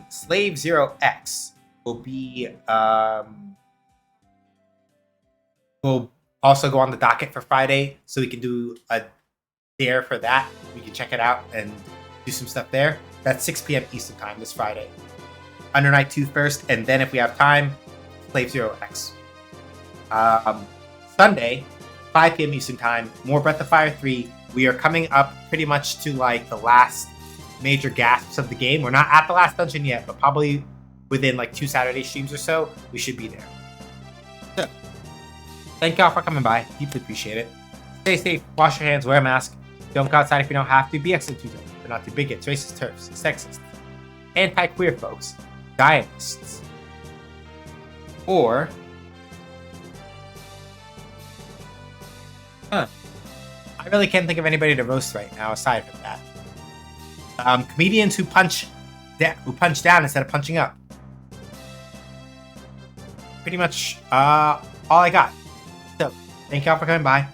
Slave 0X will be will also go on the docket for Friday, so we can do a dare for that. We can check it out and do some stuff there. That's 6 p.m. Eastern time this Friday. Under Night 2 first, and then if we have time, Slave 0X. Sunday, 5 p.m. Eastern time, more Breath of Fire 3. We are coming up pretty much to like the last major gasps of the game. We're not at the last dungeon yet, but probably within like 2 Saturday streams or so, we should be there. So, thank y'all for coming by. Deeply appreciate it. Stay safe, wash your hands, wear a mask. Don't go outside if you don't have to. Be excellent to each other. But not to bigots, racist, turfs, sexists, anti-queer folks, Zionists, or I really can't think of anybody to roast right now aside from that. Comedians who punch down instead of punching up. Pretty much all I got. So thank y'all for coming by.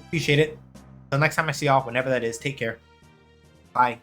Appreciate it. Until next time I see y'all, whenever that is, take care. Bye.